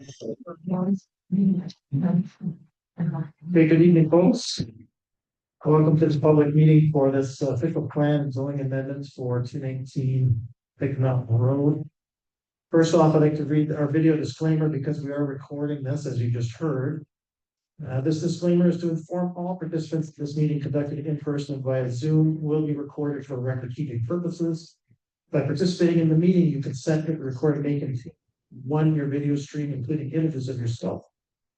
Okay, good evening, folks. Welcome to this public meeting for this official plan and zoning amendments for 219 Big Mountain Road. First off, I'd like to read our video disclaimer because we are recording this, as you just heard. This disclaimer is to inform all participants in this meeting conducted in person via Zoom will be recorded for record-keeping purposes. By participating in the meeting, you consent that the recording may contain 1, your video stream, including images of yourself.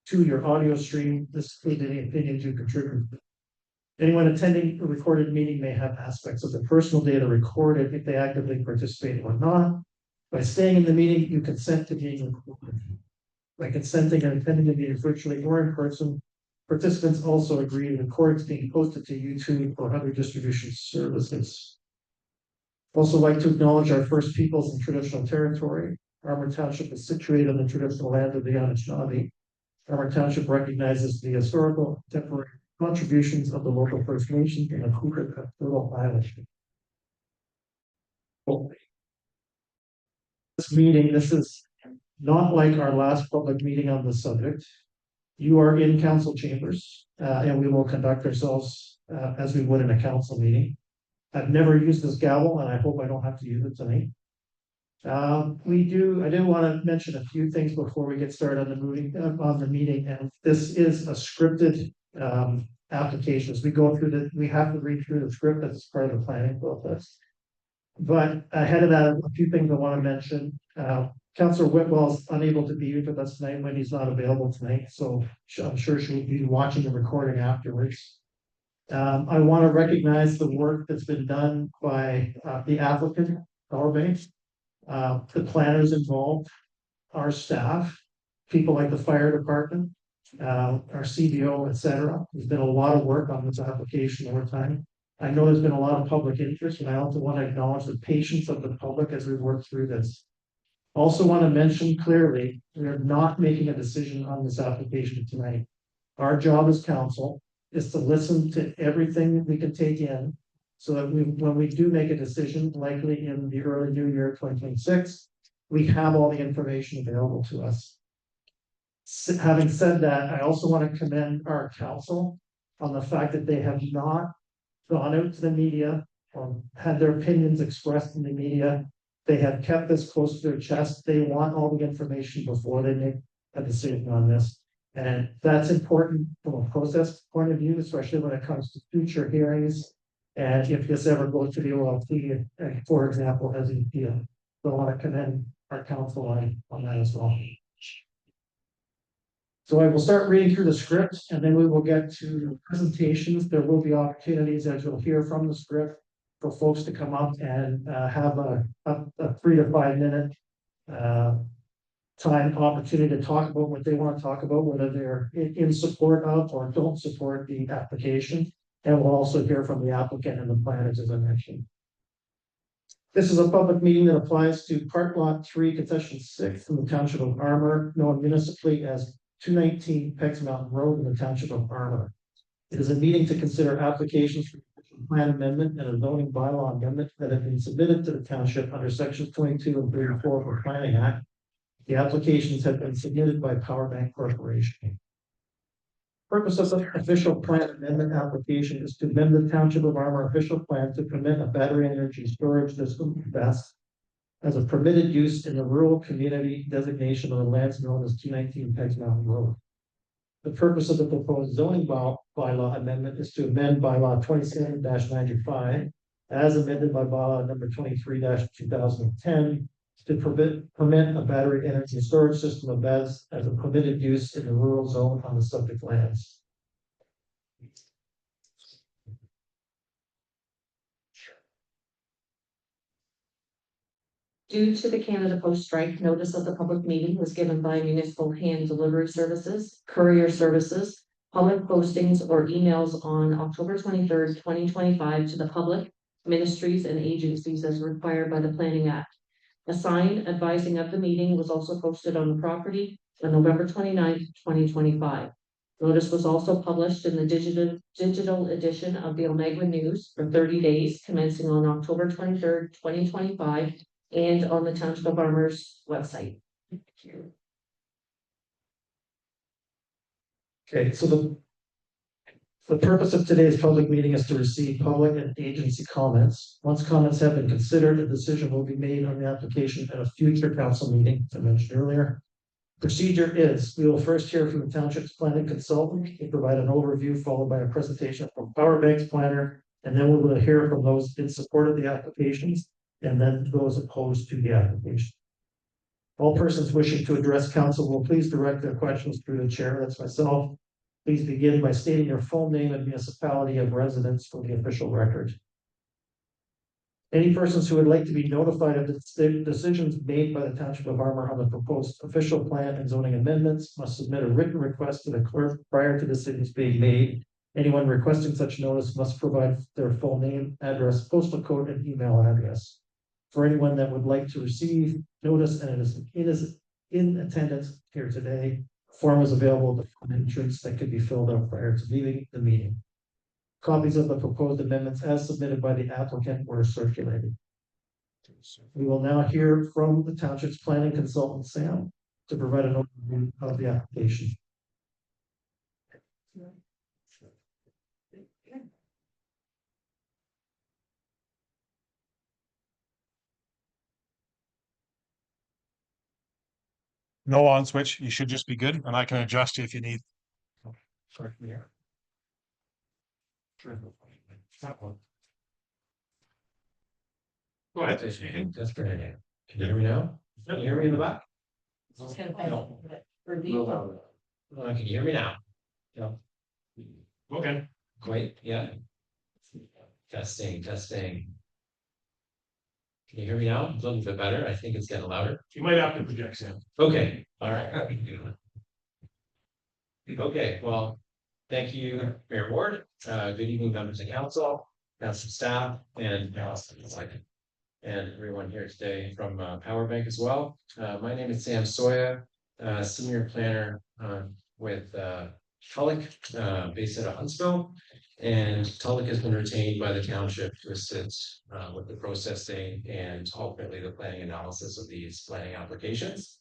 2, your audio stream. This includes any opinions you contribute. Anyone attending a recorded meeting may have aspects of their personal data recorded if they actively participate or not. By staying in the meeting, you consent to being recorded. By consenting and attending the meeting virtually or in person, participants also agree to recordings being posted to YouTube or other distribution services. Also like to acknowledge our First Peoples and traditional territory. Armour Township is situated on the traditional land of the Anishinaabe. Armour Township recognizes the historical temporary contributions of the local First Nations and the Cook Island. This is not like our last public meeting on the subject. You are in council chambers, and we will conduct ourselves as we would in a council meeting. I've never used this gavel, and I hope I don't have to use it tonight. I do want to mention a few things before we get started on the meeting, and this is a scripted application. As we go through we have to read through the script as part of the planning process. But ahead of that, a few things I want to mention. Councillor Whitwell is unable to be with us tonight when he's not available tonight, so I'm sure she'll be watching the recording afterwards. I want to recognize the work that's been done by the applicant, Powerbank, the planners involved, our staff, people like the fire department, our CBO, etc. There's been a lot of work on this application over time. I know there's been a lot of public interest, and I also want to acknowledge the patience of the public as we work through this. Also want to mention clearly, we are not making a decision on this application tonight. Our job as council is to listen to everything that we can take in so that when we do make a decision, likely in the early new year 2026, we have all the information available to us. Having said that, I also want to commend our council on the fact that they have not gone out to the media or had their opinions expressed in the media. They have kept this close to their chest. They want all the information before they make a decision on this. And that's important from a process point of view, especially when it comes to future hearings. And if this ever goes to the OLT, for example, as an appeal. So I want to commend our council on that as well. So I will start reading through the script, and then we will get to presentations. There will be opportunities, as you'll hear from the script, for folks to come up and have a 3 to 5 minute time opportunity to talk about what they want to talk about, whether they're in support of or don't support the application. And we'll also hear from the applicant and the planners, as I mentioned. This is a public meeting that applies to Part Lot 3, Concession 6 in the Township of Armour, known municipally as 219 Pegs Mountain Road in the Township of Armour. It is a meeting to consider applications for plan amendment and a zoning bylaw amendment that have been submitted to the township under sections 22 and 34 of the Planning Act. The applications have been submitted by Powerbank Corporation. Purpose of the official plan amendment application is to amend the Township of Armour official plan to permit a battery energy storage system BESS as a permitted use in the rural community designation of the lands known as 219 Pegs Mountain Road. The purpose of the proposed zoning bylaw amendment is to amend bylaw 27-95 as amended by bylaw number 23-2010 to permit a battery energy storage system of BESS as a permitted use in the rural zone on the subject lands. Due to the Canada Post strike, notice of the public meeting was given by Municipal Hand Delivery Services, Courier Services, public postings, or emails on October 23rd, 2025 to the public, ministries, and agencies as required by the Planning Act. A sign advising of the meeting was also posted on the property on November 29th, 2025. Notice was also published in the digital edition of the Omega News for 30 days, commencing on October 23rd, 2025, and on the Township of Armour's website. Okay, so the purpose of today's public meeting is to receive public and agency comments. Once comments have been considered, a decision will be made on the application at a future council meeting, as I mentioned earlier. Procedure is, we will first hear from the township's planning consultant to provide an overview, followed by a presentation from Power Bank's planner, and then we will hear from those in support of the applications, and then those opposed to the application. All persons wishing to address council will please direct their questions through the chair, that's myself. Please begin by stating your full name and municipality of residence for the official record. Any persons who would like to be notified of the decisions made by the Township of Armour on the proposed official plan and zoning amendments must submit a written request to the clerk prior to decisions being made. Anyone requesting such notice must provide their full name, address, postal code, and email address. For anyone that would like to receive notice and it is in attendance here today, a form is available at the entrance that could be filled out prior to leaving the meeting. Copies of the proposed amendments as submitted by the applicant were circulated. We will now hear from the township's planning consultant, Sam, to provide an overview of the application. No on switch, you should just be good, and I can adjust you if you need. Sorry, yeah. That one. Go ahead. That's great. Can you hear me now? Can you hear me in the back? Just gonna No. review. Can you hear me now? No. Okay. Wait, yeah. Testing. Can you hear me now? It's a little bit better. I think it's getting louder. You might have to project, Sam. Okay, all right. Okay, well, thank you, Mayor Ward. Good evening, members of council, council staff, and everyone here today from Power Bank as well. My name is Sam Soya, senior planner with Tulloch, based out of Huntsville. And Tulloch has been retained by the township to assist with the processing and ultimately the planning analysis of these planning applications.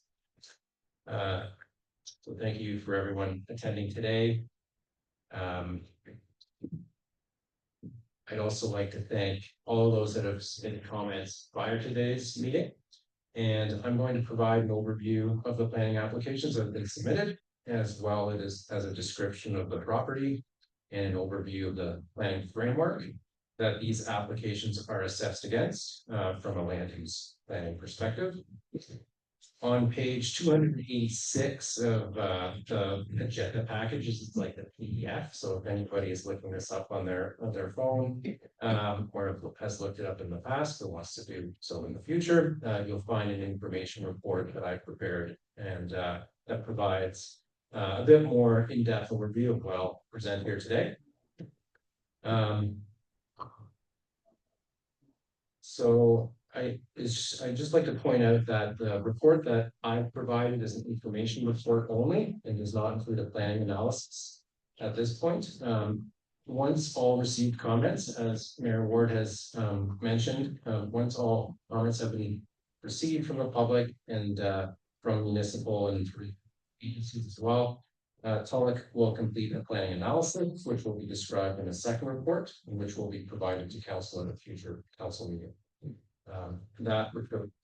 So thank you for everyone attending today. I'd also like to thank all those that have submitted comments prior to today's meeting. And I'm going to provide an overview of the planning applications that have been submitted, as well as a description of the property and an overview of the planning framework that these applications are assessed against from a land use planning perspective. On page 286 of the agenda package, is like the PDF. So if anybody is looking this up on their phone, or has looked it up in the past or wants to do so in the future, you'll find an information report that I prepared, and that provides a bit more in-depth overview of what I'll present here today. So I just like to point out that the report that I've provided is an information report only and does not include a planning analysis at this point. Once all received comments, as Mayor Ward has mentioned, once all comments have been received from the public and from municipal and agencies as well, Tulloch will complete a planning analysis, which will be described in a second report, which will be provided to council at a future council meeting. That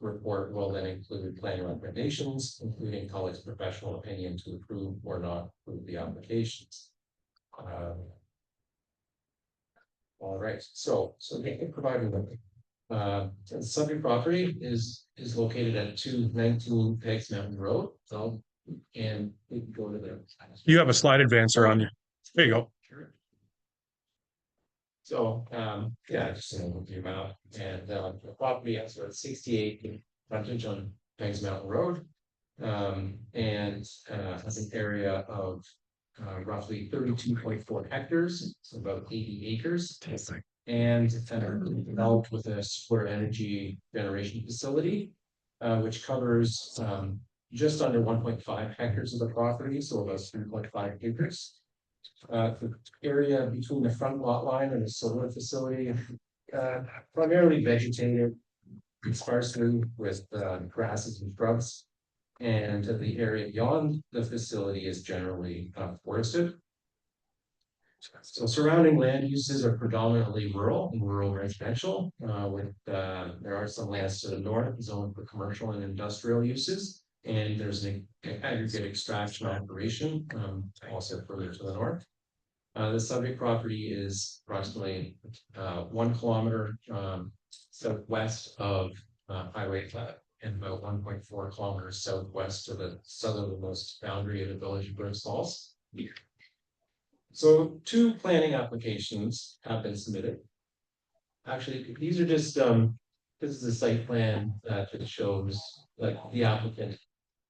report will then include planning recommendations, including Tulloch's professional opinion to approve or not approve the applications. All right, so they can provide the subject property is located at 219 Pegs Mountain Road. So, and we can go to the. You have a slide advancer on you. There you go. So, yeah, just an overview map, and the property has about 68 frontage on Pegs Mountain Road, and has an area of roughly 32.4 hectares, so about 80 acres, and developed with a solar energy generation facility, which covers just under 1.5 hectares of the property, so about 3.5 acres. The area between the front lot line and the solar facility, primarily vegetated sparsely with grasses and shrubs. And the area beyond the facility is generally forested. So surrounding land uses are predominantly rural and rural residential, there are some lands to the north zoned for commercial and industrial uses. And there's an aggregate extraction operation, also further to the north. The subject property is approximately 1 kilometer southwest of Highway 5 and about 1.4 kilometers southwest of the southernmost boundary of the village of Brooks Falls. So 2 planning applications have been submitted. Actually, these are just this is a site plan that just shows like the applicant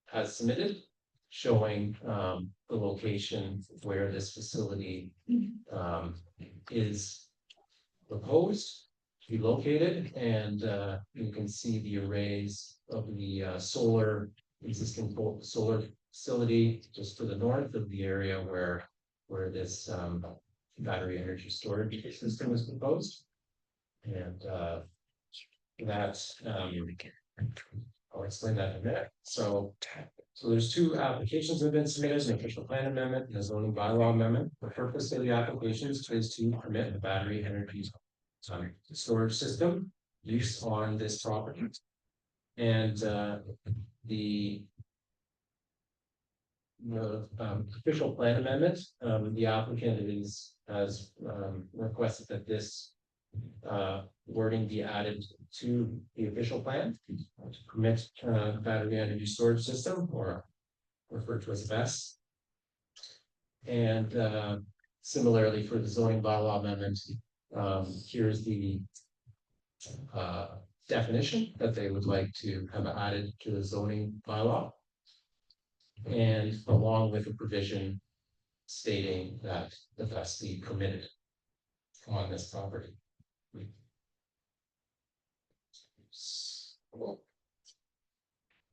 has submitted, showing the location where this facility is proposed to be located, and you can see the arrays of the existing solar facility just to the north of the area where this battery energy storage system is proposed. And I'll explain that in a minute. So there's 2 applications that have been submitted, an official plan amendment and a zoning bylaw amendment. The purpose of the applications is to permit the battery energy storage system use on this property. And the official plan amendment, the applicant has requested that this wording be added to the official plan to permit battery energy storage system, or referred to as BESS. And similarly for the zoning bylaw amendment, here's the definition that they would like to have added to the zoning bylaw, and along with a provision stating that the BESS be permitted on this property.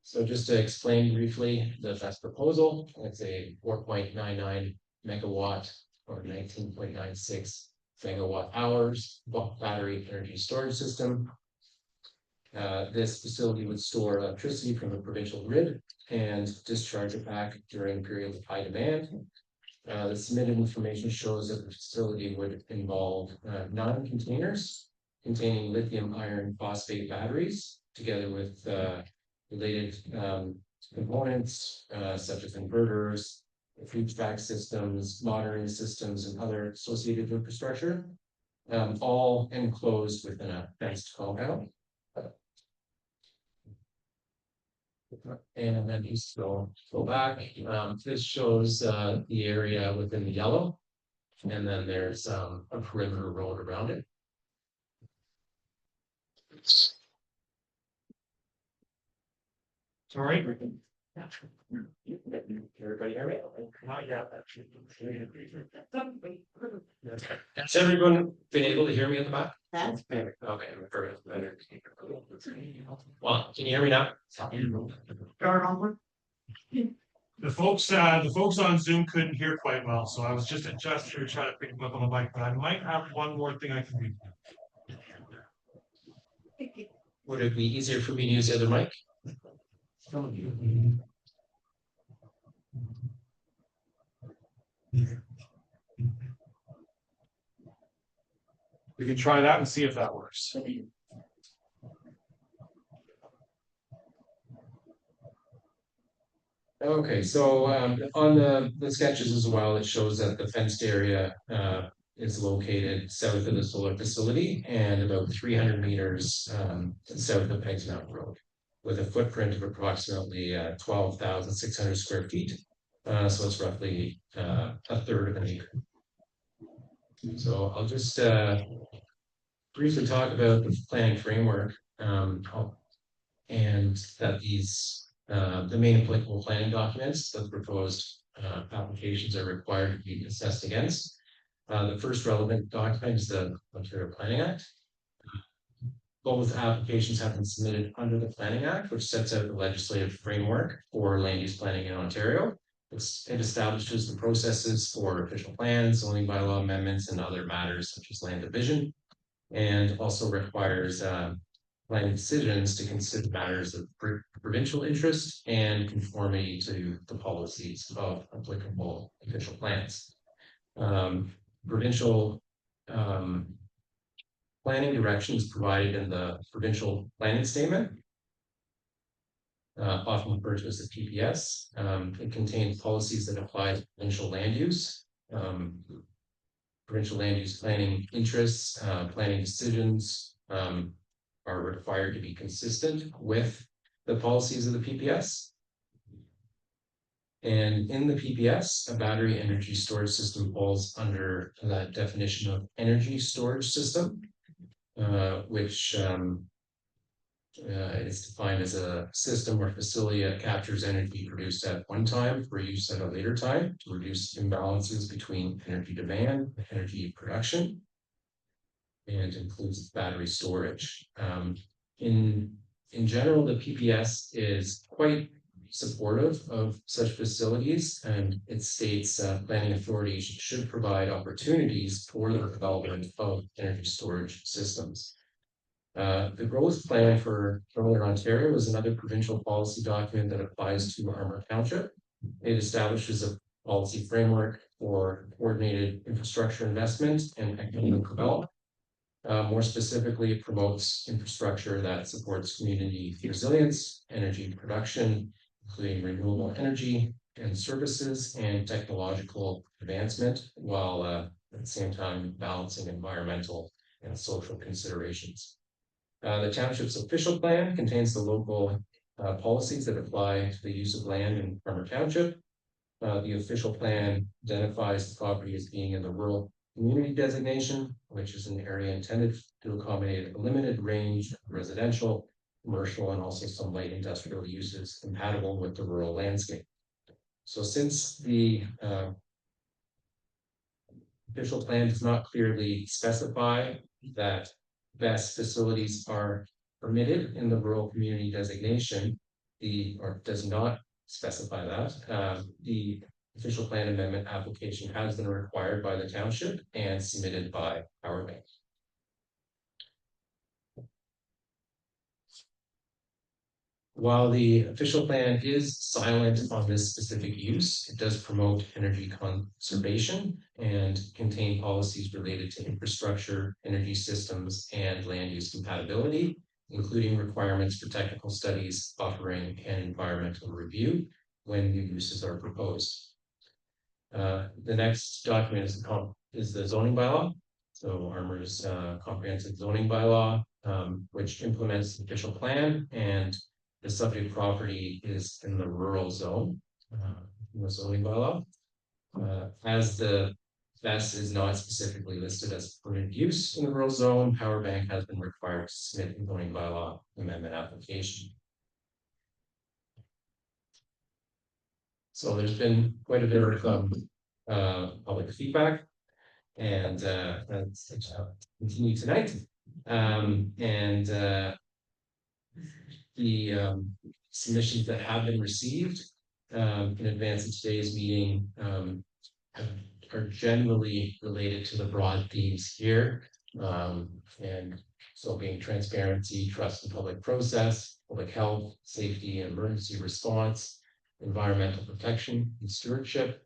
So just to explain briefly the BESS proposal, it's a 4.99 megawatt or 19.96 megawatt hours battery energy storage system. This facility would store electricity from the provincial grid and discharge it back during periods of high demand. The submitted information shows that the facility would involve 9 containers containing lithium iron phosphate batteries, together with related components such as inverters, HVAC systems, monitoring systems, and other associated infrastructure, all enclosed within a fenced compound. And then you still go back. This shows the area within the yellow, and then there's a perimeter road around it. All right. Everybody hear me? Has everyone been able to hear me at the back? That's better. Okay, perfect. Better. Well, can you hear me now? The folks on Zoom couldn't hear quite well, so I was just adjusting to try to pick them up on the mic, but I might have one more thing I can do. Would it be easier for me to use the other mic? We can try that and see if that works. Okay, so on the sketches as well, it shows that the fenced area is located south of the solar facility and about 300 meters south of Peggs Mountain Road, with a footprint of approximately 12,600 square feet. So it's roughly a third of an acre. So I'll just briefly talk about the planning framework, and that the main applicable planning documents that the proposed applications are required to be assessed against. The first relevant document is the Ontario Planning Act. Both applications have been submitted under the Planning Act, which sets out the legislative framework for land use planning in Ontario. It establishes the processes for official plans, zoning bylaw amendments, and other matters such as land division, and also requires planning decisions to consider matters of provincial interest and conformity to the policies of applicable official plans. Provincial planning directions provided in the provincial planning statement, often referred to as the PPS. It contains policies that apply to provincial land use. Provincial land use planning interests, planning decisions are required to be consistent with the policies of the PPS. And in the PPS, a battery energy storage system falls under that definition of energy storage system, which is defined as a system or facility that captures energy produced at one time for use at a later time to reduce imbalances between energy demand and energy production, and includes battery storage. In general, the PPS is quite supportive of such facilities, and it states planning authorities should provide opportunities for the development of energy storage systems. The growth plan for Northern Ontario is another provincial policy document that applies to Armour Township. It establishes a policy framework for coordinated infrastructure investment and economic development. More specifically, it promotes infrastructure that supports community resilience, energy production, including renewable energy and services, and technological advancement, while at the same time balancing environmental and social considerations. The township's official plan contains the local policies that apply to the use of land in Armour Township. The official plan identifies the property as being in the rural community designation, which is an area intended to accommodate a limited range of residential, commercial, and also some light industrial uses compatible with the rural landscape. So since the official plan does not clearly specify that BESS facilities are permitted in the rural community designation, or does not specify that, the official plan amendment application has been required by the township and submitted by Power Bank. While the official plan is silent on this specific use, it does promote energy conservation and contain policies related to infrastructure, energy systems, and land use compatibility, including requirements for technical studies, buffering, and environmental review when new uses are proposed. The next document is the zoning bylaw. So Armour's comprehensive zoning bylaw, which implements the official plan, and the subject property is in the rural zone, in the zoning bylaw. As the BESS is not specifically listed as permitted use in the rural zone, Power Bank has been required to submit a zoning bylaw amendment application. So there's been quite a bit of public feedback, and that's continue tonight. The submissions that have been received in advance of today's meeting are generally related to the broad themes here, and so being transparency, trust in public process, public health, safety and emergency response, environmental protection and stewardship,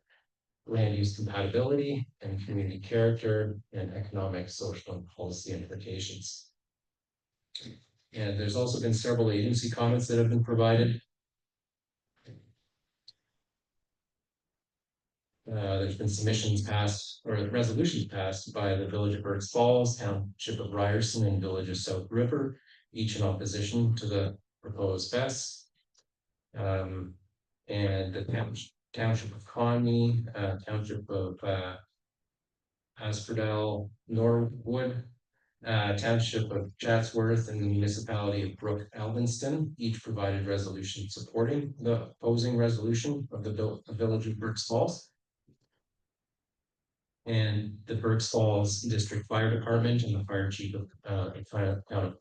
land use compatibility and community character, and economic, social, and policy implications. And there's also been several agency comments that have been provided. There's been submissions passed, or resolutions passed by the Village of Burkes Falls, Township of Ryerson, and Village of South River, each in opposition to the proposed BESS. And the Township of Conwy, Township of Asphodel, Norwood, Township of Chatsworth, and the municipality of Brook Alvinston each provided resolution supporting the opposing resolution of the Village of Burkes Falls. And the Burkes Falls District Fire Department and the Fire Chief of the Town of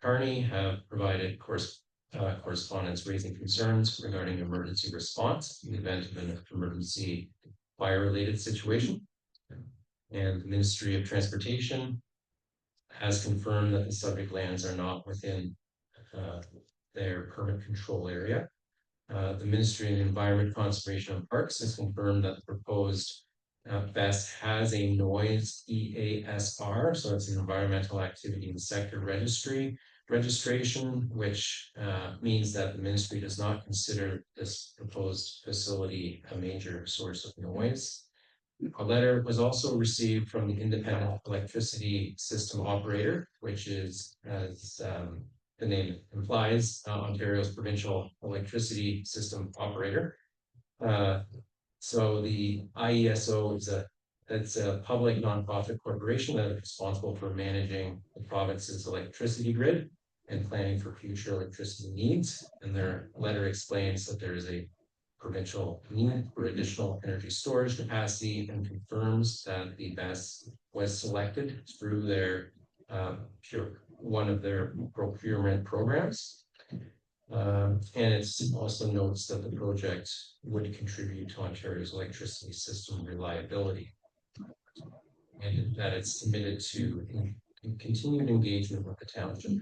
Kearney have provided correspondence raising concerns regarding emergency response in the event of an emergency fire-related situation. And the Ministry of Transportation has confirmed that the subject lands are not within their permit control area. The Ministry of Environment, Conservation and Parks has confirmed that the proposed BES has a noise EASR, so it's an environmental activity in the sector registration, which means that the ministry does not consider this proposed facility a major source of noise. A letter was also received from the Independent Electricity System Operator, which is, as the name implies, Ontario's provincial electricity system operator. So the IESO is it's a public nonprofit corporation that is responsible for managing the province's electricity grid and planning for future electricity needs. And their letter explains that there is a provincial need for additional energy storage capacity and confirms that the BES was selected through their one of their procurement programs. And it also notes that the project would contribute to Ontario's electricity system reliability, and that it's committed to continued engagement with the township.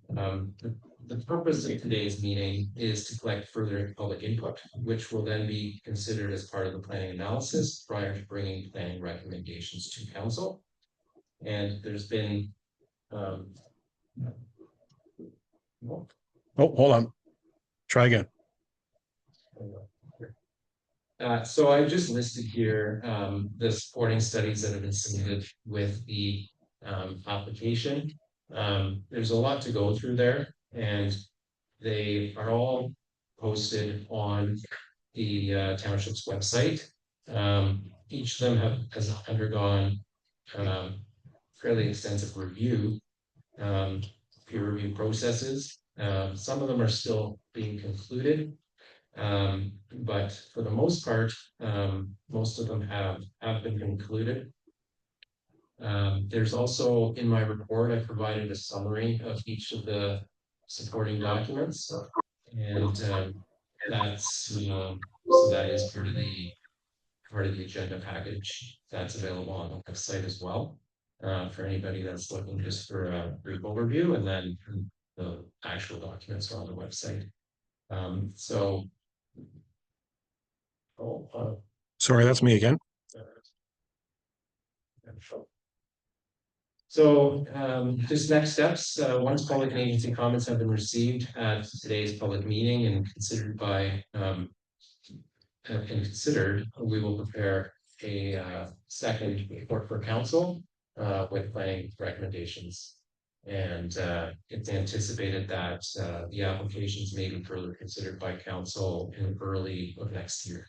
The purpose of today's meeting is to collect further public input, which will then be considered as part of the planning analysis prior to bringing planning recommendations to council. And there's been Oh, hold on. Try again. So I just listed here the supporting studies that have been submitted with the application. There's a lot to go through there, and they are all posted on the township's website. Each of them has undergone fairly extensive review, peer review processes. Some of them are still being concluded, but for the most part, most of them have been concluded. There's also in my report, I provided a summary of each of the supporting documents, and that's so that is part of the agenda package that's available on the website as well, for anybody that's looking just for a brief overview, and then the actual documents are on the website. So Sorry, that's me again. So just next steps, once public and agency comments have been received at today's public meeting and considered by we will prepare a second report for council with planning recommendations. And it's anticipated that the applications may be further considered by council in early of next year.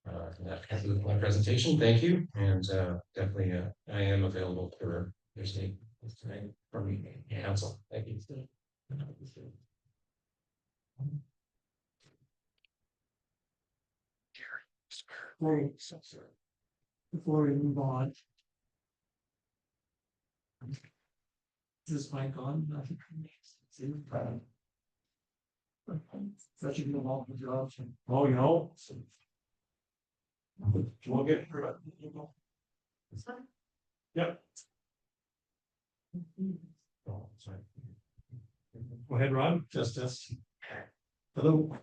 And that concludes my presentation. Thank you. And definitely I am available for Thursday tonight from council. Thank you. Right. Before we move on. Is this mic on? Such a good long job. Oh, you know. We'll get through it. Yep. Oh, sorry. Go ahead, Ron. Justice. Hello.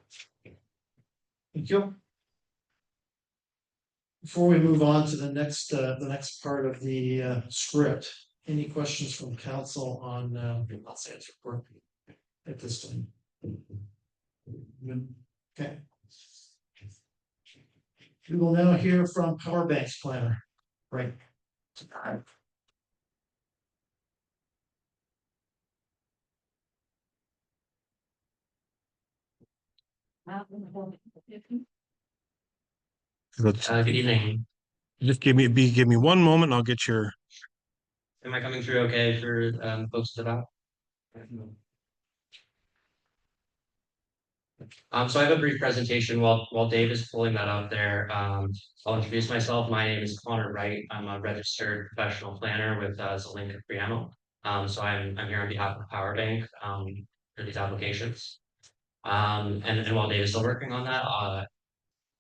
Thank you. Before we move on to the next part of the script, any questions from council on Lance's report at this time? Okay. We will now hear from Power Banks Planner. Right. Good evening. Just give me 1 moment. I'll get your. Am I coming through okay for folks at the back? So I have a brief presentation while Dave is pulling that out there. I'll introduce myself. My name is Connor Wright. I'm a registered professional planner with Zelenka Priamo. So I'm here on behalf of Power Bank for these applications. And while Dave is still working on that,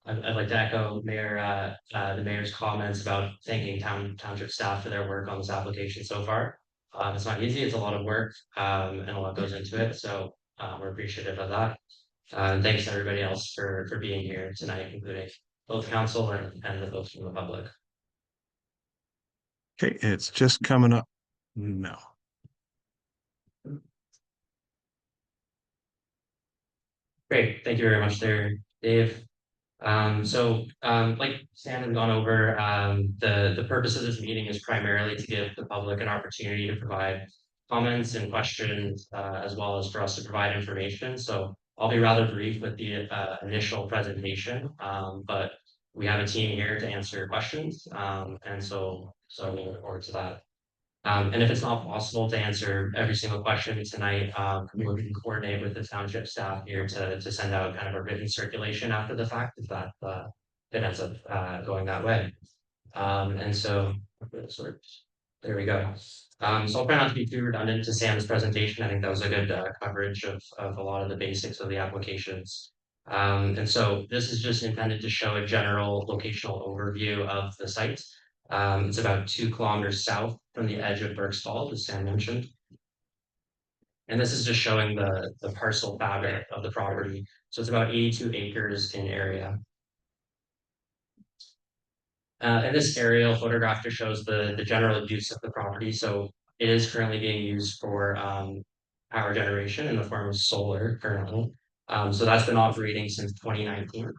I'd like to echo the mayor's comments about thanking township staff for their work on this application so far. It's not easy, it's a lot of work, and a lot goes into it, so, we're appreciative of that. And thanks to everybody else for being here tonight, including both council and the folks from the public. Okay, it's just coming up now. Great, thank you very much there, Dave. Like Sam has gone over, the purpose of this meeting is primarily to give the public an opportunity to provide comments and questions, as well as for us to provide information. So I'll be rather brief with the initial presentation, but we have a team here to answer your questions, and so we look forward to that. And if it's not possible to answer every single question tonight, we can coordinate with the township staff here to send out kind of a written circulation after the fact, if that it ends up going that way. And so there we go. So I'll try not to be too redundant to Sam's presentation. I think that was a good coverage of a lot of the basics of the applications. And so this is just intended to show a general locational overview of the site. It's about 2 kilometers south from the edge of Burke's Falls, as Sam mentioned. And this is just showing the parcel fabric of the property. So it's about 82 acres in area. And this aerial photograph just shows the general use of the property. So it is currently being used for power generation in the form of solar currently. So that's been operating since 2019.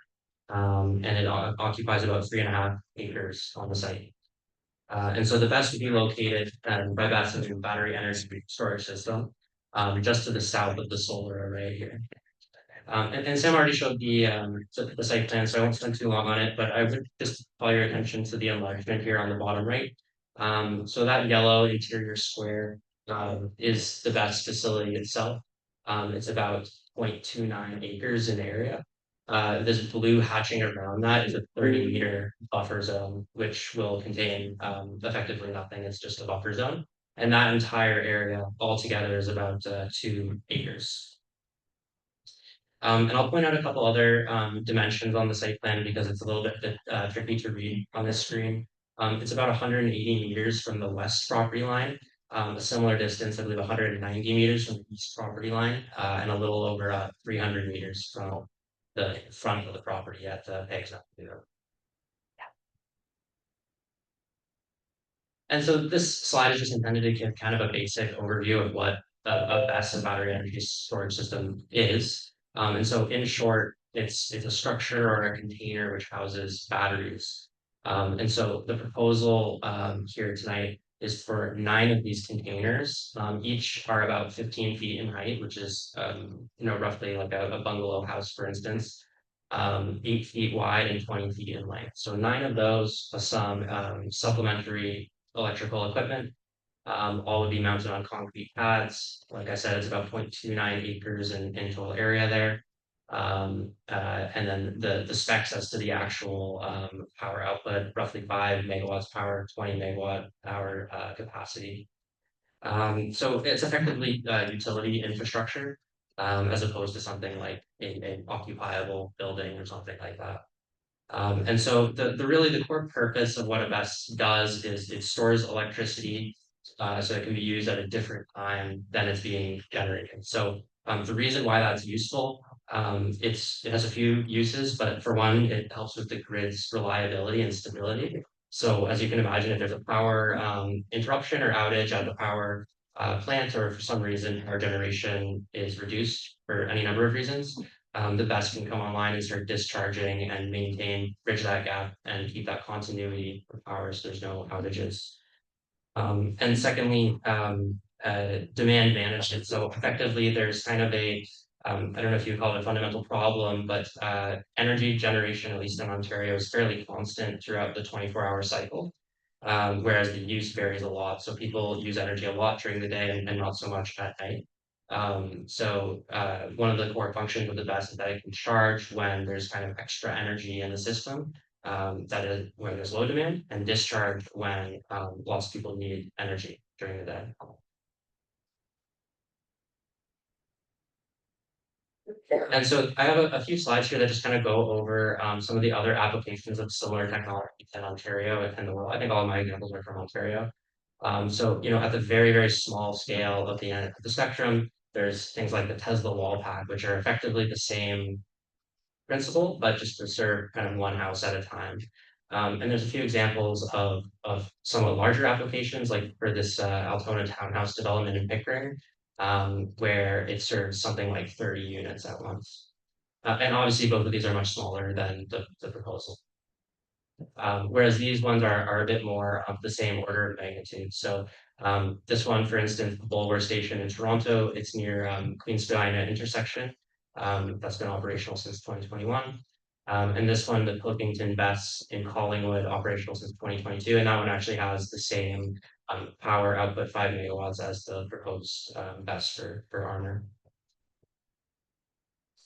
And it occupies about 3.5 acres on the site. And so the BESS would be located, by BESS, into a battery energy storage system, just to the south of the solar array here. And Sam already showed the site plan, so I won't spend too long on it, but I would just call your attention to the enlargement here on the bottom right. So that yellow interior square is the BESS facility itself. It's about 0.29 acres in area. This blue hatching around that is a 30-meter buffer zone, which will contain effectively nothing. It's just a buffer zone. And that entire area altogether is about 2 acres. And I'll point out a couple other dimensions on the site plan because it's a little bit tricky to read on this screen. It's about 180 meters from the west property line, a similar distance, I believe 190 meters from the east property line, and a little over 300 meters from the front of the property at Pegs. And so this slide is just intended to give kind of a basic overview of what a BESS battery energy storage system is. And so in short, it's a structure or a container which houses batteries. And so the proposal here tonight is for 9 of these containers. Each are about 15 feet in height, which is roughly like a bungalow house, for instance. 8 feet wide and 20 feet in length. So 9 of those plus some supplementary electrical equipment. All would be mounted on concrete pads. Like I said, it's about 0.29 acres in total area there. And then the specs as to the actual power output, roughly 5 megawatts power, 20 megawatt hour capacity. So it's effectively utility infrastructure, as opposed to something like an occupiable building or something like that. And so the core purpose of what a BESS does is it stores electricity, so it can be used at a different time than it's being generated. So the reason why that's useful, it has a few uses, but for one, it helps with the grid's reliability and stability. So as you can imagine, if there's a power interruption or outage at the power plant, or for some reason our generation is reduced for any number of reasons, the BESS can come online and start discharging and bridge that gap and keep that continuity of power so there's no outages. And secondly, demand management. So effectively, there's kind of I don't know if you call it a fundamental problem, but energy generation, at least in Ontario, is fairly constant throughout the 24-hour cycle. Whereas the use varies a lot. So people use energy a lot during the day and not so much at night. So one of the core functions of the BESS is that it can charge when there's kind of extra energy in the system, that is when there's low demand, and discharge when lots of people need energy during the day. And so I have a few slides here that just kind of go over some of the other applications of similar technology in Ontario and the world. I think all of my examples are from Ontario. So, at the very, very small scale of the end of the spectrum, there's things like the Tesla wall pack, which are effectively the same principle, but just to serve kind of one house at a time. And there's a few examples of somewhat larger applications, like for this Altona townhouse development in Pickering, where it serves something like 30 units at once. And obviously, both of these are much smaller than the proposal. Whereas these ones are a bit more of the same order of magnitude. So this one, for instance, the Bulwer Station in Toronto, it's near Queen Spadina intersection. That's been operational since 2021. And this one, the Pilkington Bess in Collingwood, operational since 2022. And that one actually has the same power output 5 megawatts as the proposed Bess for Armour.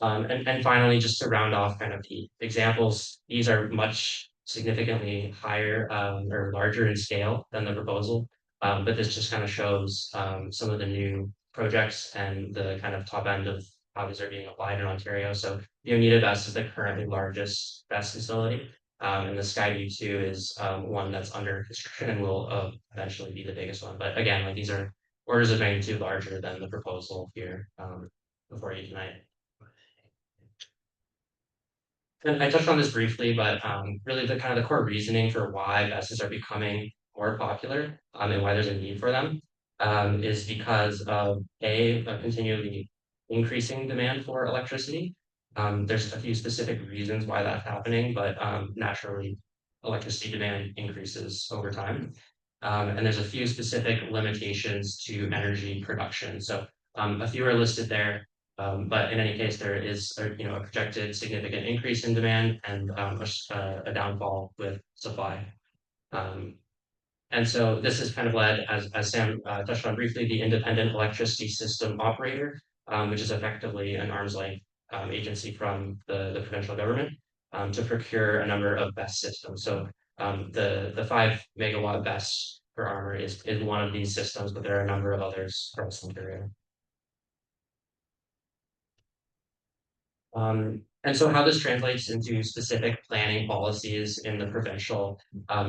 And finally, just to round off kind of the examples, these are much significantly higher or larger in scale than the proposal. But this just kind of shows some of the new projects and the kind of top end of how these are being applied in Ontario. So the Oneida BESS is the currently largest BESS facility. And the Skyview 2 is one that's under construction and will eventually be the biggest one. But again, like these are orders of magnitude larger than the proposal here before you tonight. And I touched on this briefly, but really the kind of the core reasoning for why BESSes are becoming more popular and why there's a need for them is because of a continually increasing demand for electricity. There's a few specific reasons why that's happening, but naturally electricity demand increases over time. And there's a few specific limitations to energy production. So a few are listed there. But in any case, there is a projected significant increase in demand and a downfall with supply. And so this has kind of led, as Sam touched on briefly, the Independent Electricity System Operator, which is effectively an arm's length agency from the provincial government to procure a number of BESS systems. So the 5 megawatt BESS for Armour is one of these systems, but there are a number of others across Ontario. And so how this translates into specific planning policies in the provincial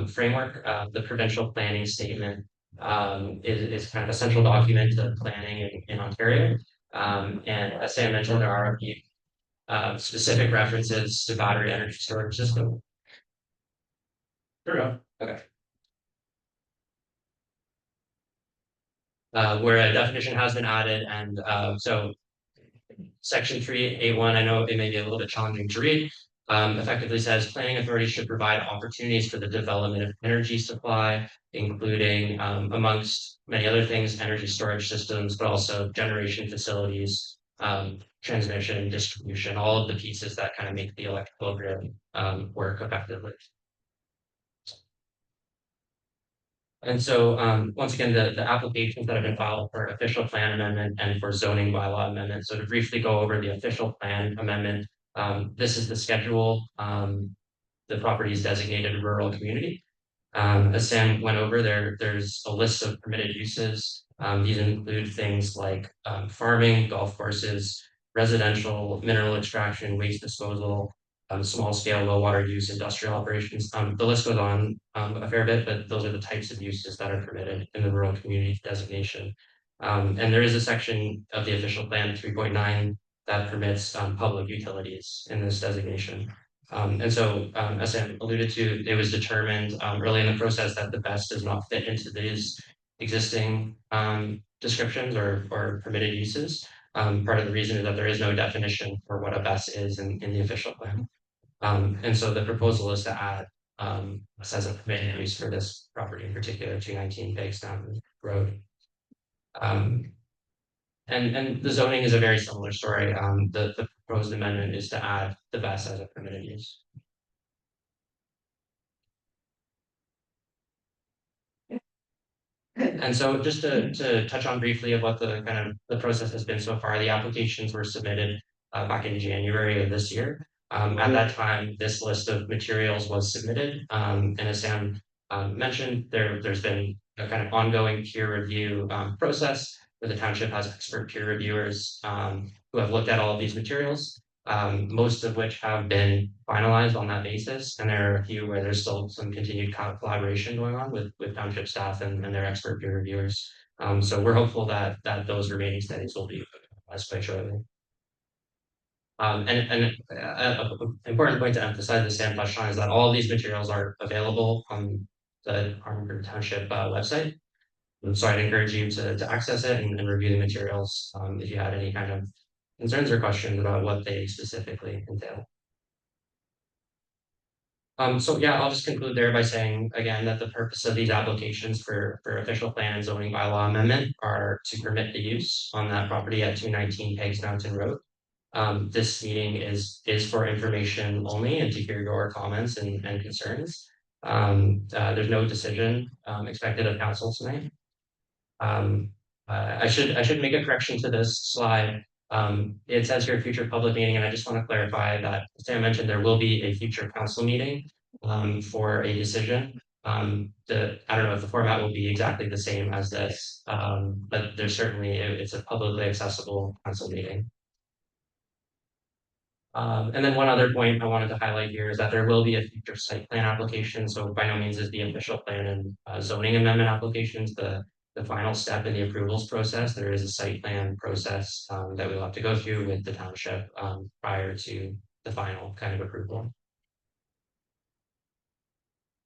framework, the provincial planning statement is kind of a central document of planning in Ontario. And as Sam mentioned, there are a few specific references to battery energy storage system. There we go. Okay. Where a definition has been added, and so Section 3A1, I know it may be a little bit challenging to read, effectively says planning authorities should provide opportunities for the development of energy supply, including, amongst many other things, energy storage systems, but also generation facilities, transmission, distribution, all of the pieces that kind of make the electrical grid work effectively. And so once again, the applications that have been filed for official plan amendment and for zoning bylaw amendment. So to briefly go over the official plan amendment, this is the schedule. The property is designated rural community. As Sam went over there's a list of permitted uses. These include things like farming, golf courses, residential, mineral extraction, waste disposal, small scale, low water use, industrial operations. The list goes on a fair bit, but those are the types of uses that are permitted in the rural community designation. And there is a section of the official plan 3.9 that permits public utilities in this designation. And so, as Sam alluded to, it was determined early in the process that the BESS does not fit into these existing descriptions or permitted uses. Part of the reason is that there is no definition for what a BESS is in the official plan. And so the proposal is to add says a permitted use for this property in particular, 219 Bankstown Road. And the zoning is a very similar story. The proposed amendment is to add the BESS as a permitted use. And so just to touch on briefly of what the kind of the process has been so far, the applications were submitted back in January of this year. At that time, this list of materials was submitted. And as Sam mentioned, there's been a kind of ongoing peer review process where the township has expert peer reviewers who have looked at all of these materials. most of which have been finalized on that basis, and there are a few where there's still some continued collaboration going on with township staff and their expert peer reviewers. So we're hopeful that those remaining studies will be quite shortly. Important point to emphasize, as Sam touched on, is that all of these materials are available on the Armour Township website. So I'd encourage you to access it and review the materials if you had any kind of concerns or questions about what they specifically entail. So yeah, I'll just conclude there by saying again that the purpose of these applications for official plan and zoning bylaw amendment are to permit the use on that property at 219 Pegs Mountain Road. This meeting is for information only and to hear your comments and concerns. There's no decision expected of council tonight. I should make a correction to this slide. It says here future public meeting, and I just want to clarify that Sam mentioned there will be a future council meeting for a decision. I don't know if the format will be exactly the same as this, but there's certainly it's a publicly accessible council meeting. And then one other point I wanted to highlight here is that there will be a future site plan application. So by no means is the official plan and zoning amendment applications the final step in the approvals process. There is a site plan process that we'll have to go through with the township prior to the final kind of approval.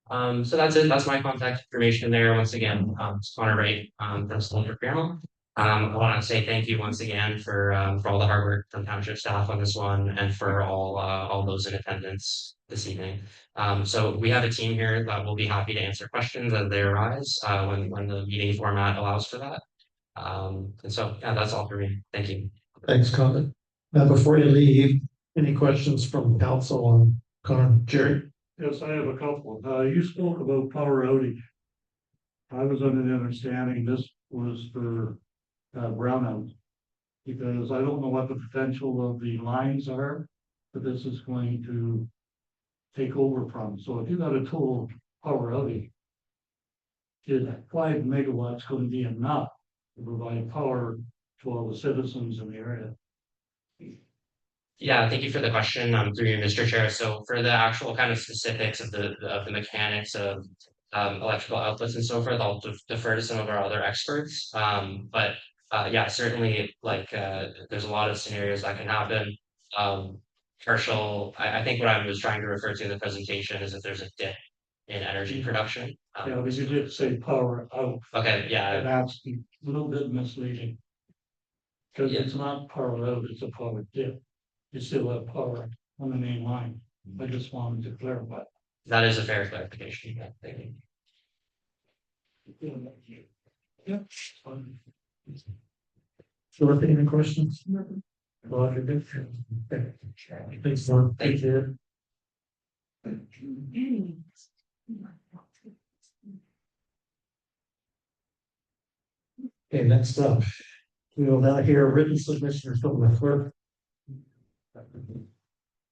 So that's it. That's my contact information there. Once again, it's Connor Wright from Soldier Piano. I want to say thank you once again for all the hard work from township staff on this one and for all those in attendance this evening. So we have a team here that will be happy to answer questions as they arise when the meeting format allows for that. And so yeah, that's all for me. Thank you. Thanks, Connor. Now, before you leave, any questions from council on Connor? Jerry? Yes, I have a couple. You spoke about power outage. I was under the understanding this was for brownouts. Because I don't know what the potential of the lines are that this is going to take over from. So if you got a total power outage, is 5 megawatts going to be enough to provide power to all the citizens in the area? Yeah, thank you for the question. Through you, Mr. Chair. So for the actual kind of specifics of the mechanics of electrical outputs and so forth, I'll defer to some of our other experts. But yeah, certainly like there's a lot of scenarios that can happen. Partial, I think what I was trying to refer to in the presentation is if there's a dip in energy production. Yeah, but you did say power out. Okay, yeah. And that's a little bit misleading. Because it's not power out, it's a power dip. You still have power on the main line. I just wanted to clarify. That is a fair clarification. Yeah, thank you. Yeah. Dorothy, any questions? Roger, good. Okay. Thanks, Don. Thank you. Okay, next up, we will now hear a written submission from the clerk.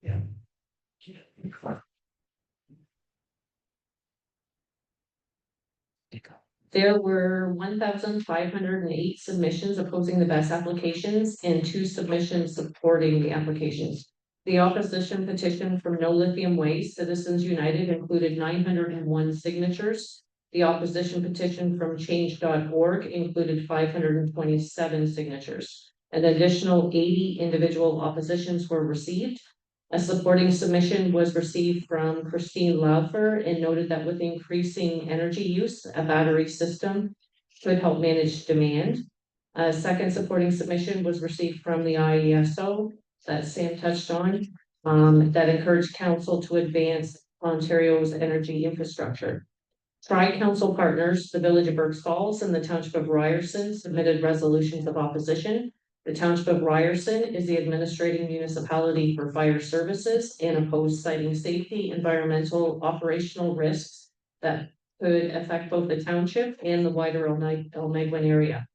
Yeah. There were 1,508 submissions opposing the best applications and 2 submissions supporting the applications. The opposition petition from No Lithium Waste Citizens United included 901 signatures. The opposition petition from change.org included 527 signatures. An additional 80 individual oppositions were received. A supporting submission was received from Christine Laufer and noted that with increasing energy use, a battery system could help manage demand. A second supporting submission was received from the IESO that Sam touched on, that encouraged council to advance Ontario's energy infrastructure. Tri-council partners, the Village of Berks Falls and the Township of Ryerson, submitted resolutions of opposition. The Township of Ryerson is the administrating municipality for fire services and opposed citing safety, environmental, operational risks that could affect both the township and the wider Elmeguin area.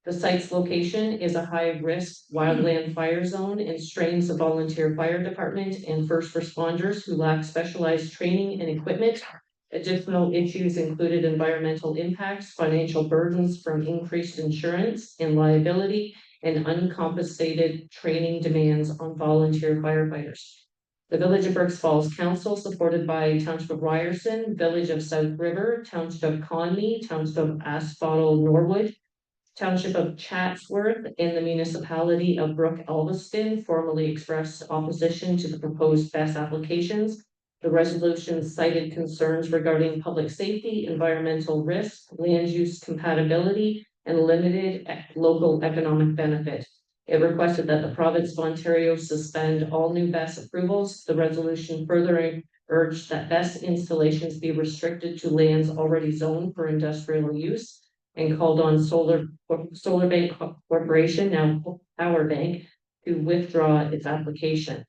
The site's location is a high-risk wildland fire zone and strains the volunteer fire department and first responders who lack specialized training and equipment. Additional issues included environmental impacts, financial burdens from increased insurance and liability, and uncompensated training demands on volunteer firefighters. The Village of Burkes Falls Council, supported by Township of Ryerson, Village of South River, Township of Conmee, Township of Asphodel Norwood, Township of Chatsworth, and the municipality of Brook Elviston formally expressed opposition to the proposed BES applications. The resolution cited concerns regarding public safety, environmental risk, land use compatibility, and limited local economic benefit. It requested that the province of Ontario suspend all new BES approvals. The resolution further urged that BES installations be restricted to lands already zoned for industrial use, and called on Solar Bank Corporation, now Power Bank, to withdraw its application.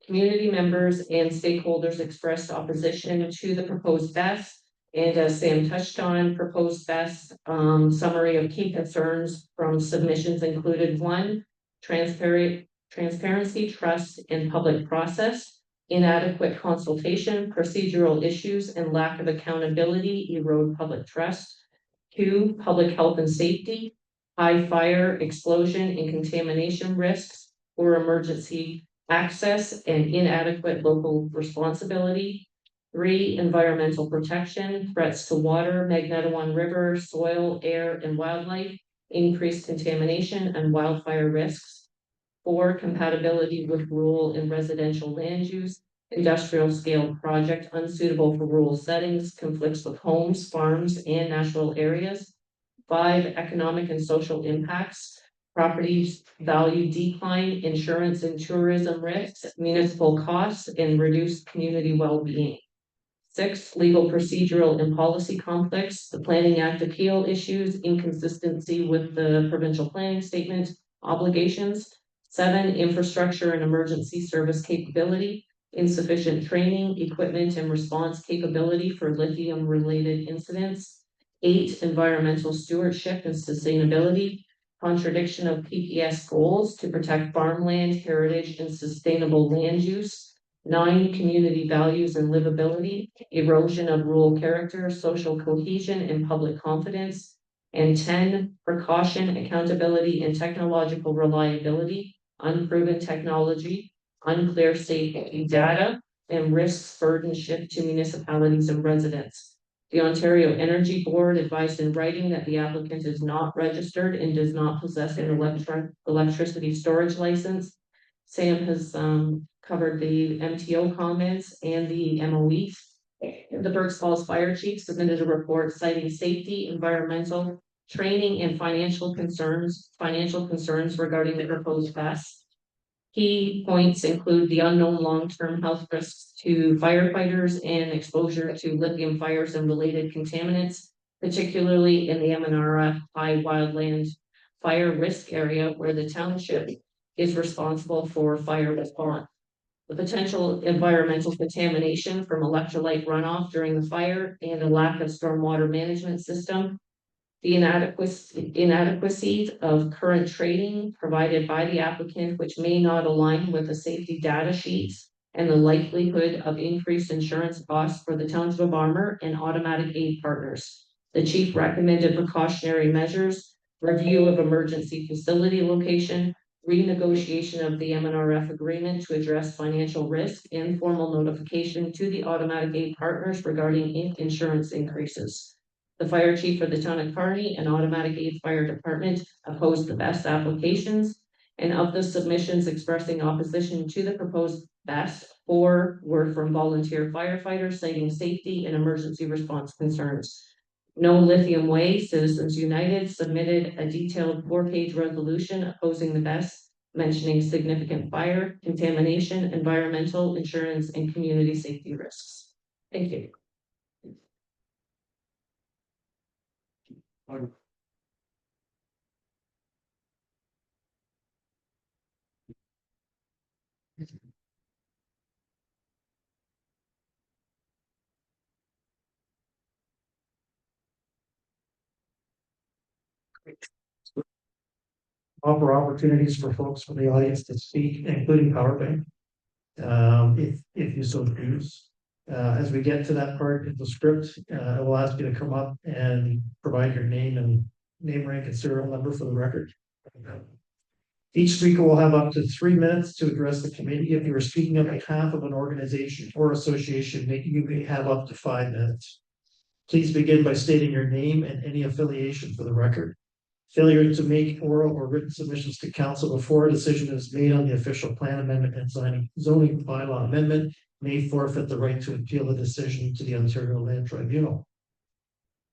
Community members and stakeholders expressed opposition to the proposed BES. And as Sam touched on, proposed BES summary of key concerns from submissions included: 1, transparency, trust, and public process; inadequate consultation, procedural issues, and lack of accountability erode public trust; 2, public health and safety, high fire, explosion, and contamination risks or emergency access, and inadequate local responsibility; 3, environmental protection, threats to water, Magnetawan River, soil, air, and wildlife, increased contamination and wildfire risks; 4, compatibility with rural and residential land use, industrial scale project unsuitable for rural settings, conflicts with homes, farms, and natural areas; 5, economic and social impacts, properties value decline, insurance and tourism risks, municipal costs, and reduced community well-being; 6, legal, procedural, and policy conflicts, the Planning Act appeal issues, inconsistency with the provincial planning statement obligations; 7, infrastructure and emergency service capability, insufficient training, equipment, and response capability for lithium-related incidents; 8, environmental stewardship and sustainability, contradiction of PPS goals to protect farmland, heritage, and sustainable land use; 9, community values and livability, erosion of rural character, social cohesion, and public confidence; and 10, precaution, accountability, and technological reliability, unproven technology, unclear safety data, and risks burden shift to municipalities and residents. The Ontario Energy Board advised in writing that the applicant is not registered and does not possess an electricity storage license. Sam has covered the MTO comments and the MOEs. The Burkes Falls Fire Chief submitted a report citing safety, environmental, training, and financial concerns regarding the proposed BES. Key points include the unknown long-term health risks to firefighters and exposure to lithium fires and related contaminants, particularly in the MNRF high wildland fire risk area where the township is responsible for fire response. The potential environmental contamination from electrolyte runoff during the fire and a lack of stormwater management system. The inadequacies of current training provided by the applicant, which may not align with the safety data sheets, and the likelihood of increased insurance costs for the Township of Armour and automatic aid partners. The chief recommended precautionary measures, review of emergency facility location, renegotiation of the MNRF agreement to address financial risk, and formal notification to the automatic aid partners regarding insurance increases. The fire chief for the town of Kearney and automatic aid fire department opposed the BES applications, and of the submissions expressing opposition to the proposed BES, 4 were from volunteer firefighters citing safety and emergency response concerns. No Lithium Way, Citizens United submitted a detailed 4-page resolution opposing the BES, mentioning significant fire, contamination, environmental, insurance, and community safety risks. Thank you. Offer opportunities for folks from the audience to speak, including Power Bank, if you so choose. As we get to that part of the script, I will ask you to come up and provide your name, rank, and serial number for the record. Each speaker will have up to 3 minutes to address the committee. If you are speaking on behalf of an organization or association, you may have up to 5 minutes. Please begin by stating your name and any affiliation for the record. Failure to make oral or written submissions to council before a decision is made on the official plan amendment and zoning bylaw amendment may forfeit the right to appeal the decision to the Ontario Land Tribunal.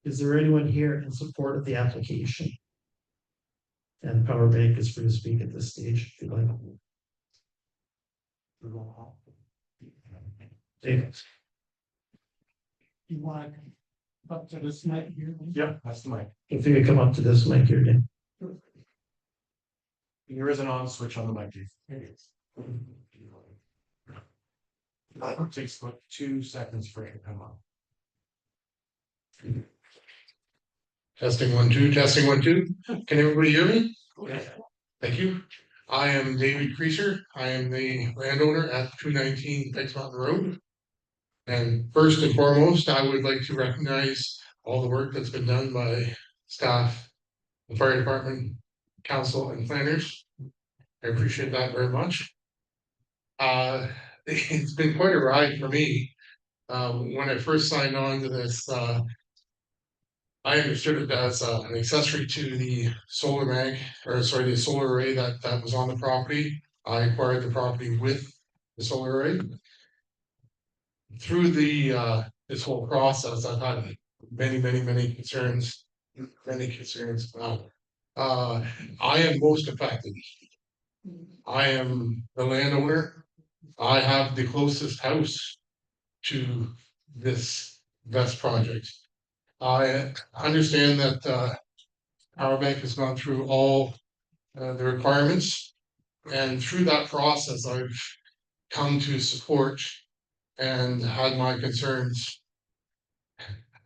Is there anyone here in support of the application? And Power Bank is free to speak at this stage if you like. David. You want up to this mic here? Yep, that's the mic. If you could come up to this mic here, Dan. There is an on switch on the mic. It takes about 2 seconds for it to come up. Testing 1 2, testing 1 2. Can everybody hear me? Thank you. I am David Creaser. I am the landowner at 219 Pikes Mountain Road. And first and foremost, I would like to recognize all the work that's been done by staff, the fire department, council, and planners. I appreciate that very much. It's been quite a ride for me. When I first signed on to this, I understood it as an accessory to the solar the solar array that was on the property. I acquired the property with the solar array. Through this whole process, I've had many concerns. I am most affected. I am the landowner. I have the closest house to this project. I understand that Power Bank has gone through all the requirements, and through that process, I've come to support and had my concerns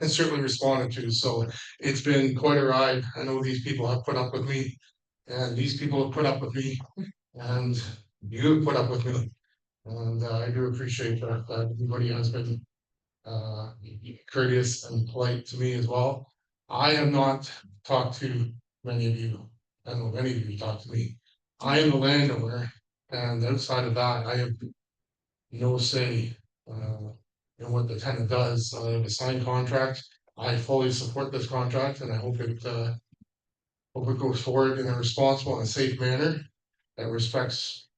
and certainly responded to. So it's been quite a ride. I know these people have put up with me, and these people have put up with me, and you have put up with me, and I do appreciate that everybody has been courteous and polite to me as well. I have not talked to many of you. I know many of you talked to me. I am the landowner, and outside of that, I have no say in what the tenant does. I have a signed contract. I fully support this contract, and I hope it goes forward in a responsible and safe manner that respects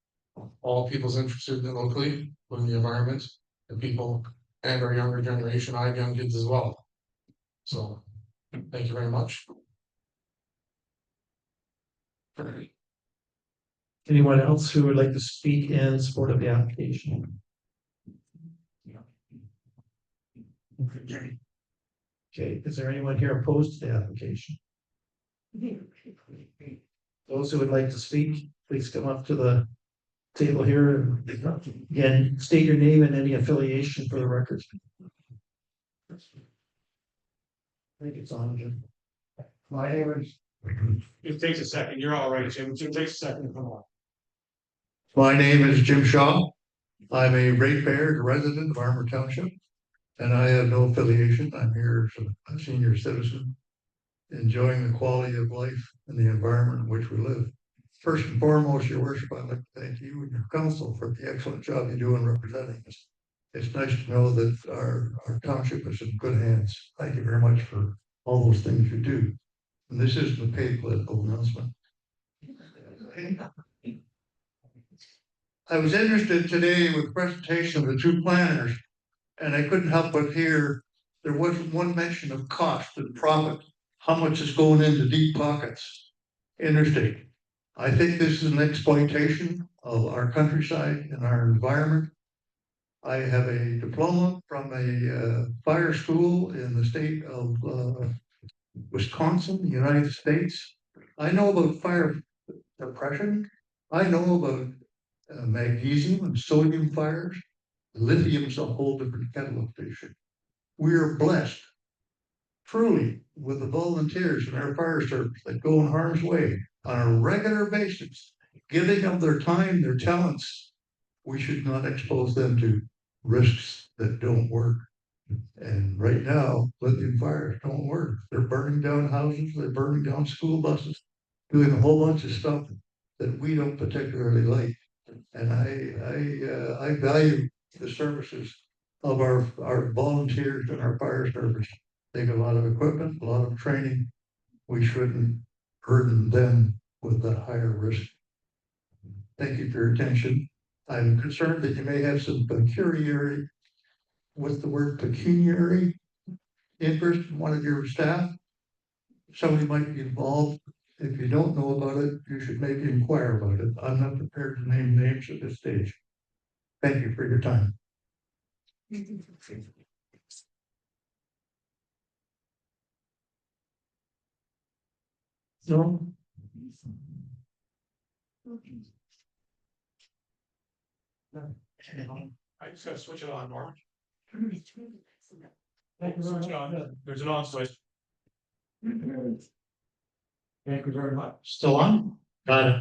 all people's interests locally, including the environment, the people, and our younger generation. I have young kids as well. So thank you very much. Anyone else who would like to speak in support of the application? Okay, is there anyone here opposed to the application? Those who would like to speak, please come up to the table here and again, state your name and any affiliation for the record. I think it's on, Jim. My name is. It takes a second. You're all right, Jim. It takes a second to come on. My name is Jim Shaw. I'm a ratepayer, resident of Armour Township, and I have no affiliation. I'm here as a senior citizen, enjoying the quality of life and the environment in which we live. First and foremost, Your Worship, I'd like to thank you and your council for the excellent job you do in representing us. It's nice to know that our township is in good hands. Thank you very much for all those things you do. And this isn't a paid political announcement. I was interested today with the presentation of the two planners, and I couldn't help but hear there wasn't one mention of cost and profit, how much is going into deep pockets interstate. I think this is an exploitation of our countryside and our environment. I have a diploma from a fire school in the state of Wisconsin, United States. I know about fire suppression. I know about magnesium and sodium fires. Lithium is a whole different kettle of fish. We are blessed, truly, with the volunteers in our fire service that go in harm's way on a regular basis, giving of their time, their talents. We should not expose them to risks that don't work. And right now, lithium fires don't work. They're burning down houses, they're burning down school buses, doing a whole bunch of stuff that we don't particularly like. And I value the services of our volunteers and our fire service. They got a lot of equipment, a lot of training. We shouldn't burden them with that higher risk. Thank you for your attention. I'm concerned that you may have some pecuniary, what's the word, pecuniary interest in one of your staff. Somebody might be involved. If you don't know about it, you should maybe inquire about it. I'm not prepared to name names at this stage. Thank you for your time. No? I just gotta switch it on, Norm. Switch it on. There's an on switch. Thank you very much. Still on? Got it.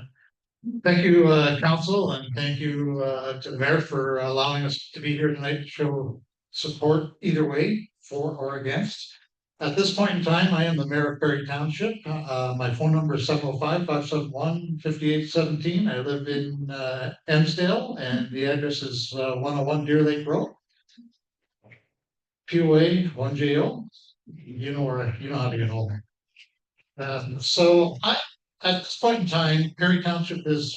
Thank you, council, and thank you, to the mayor for allowing us to be here tonight to show support either way, for or against. At this point in time, I am the mayor of Perry Township. My phone number is 705-571-5817. I live in, Emsdale, and the address is, 101 Deer Lake Road. POA 1JO. You know how to get over. So at this point in time, Perry Township has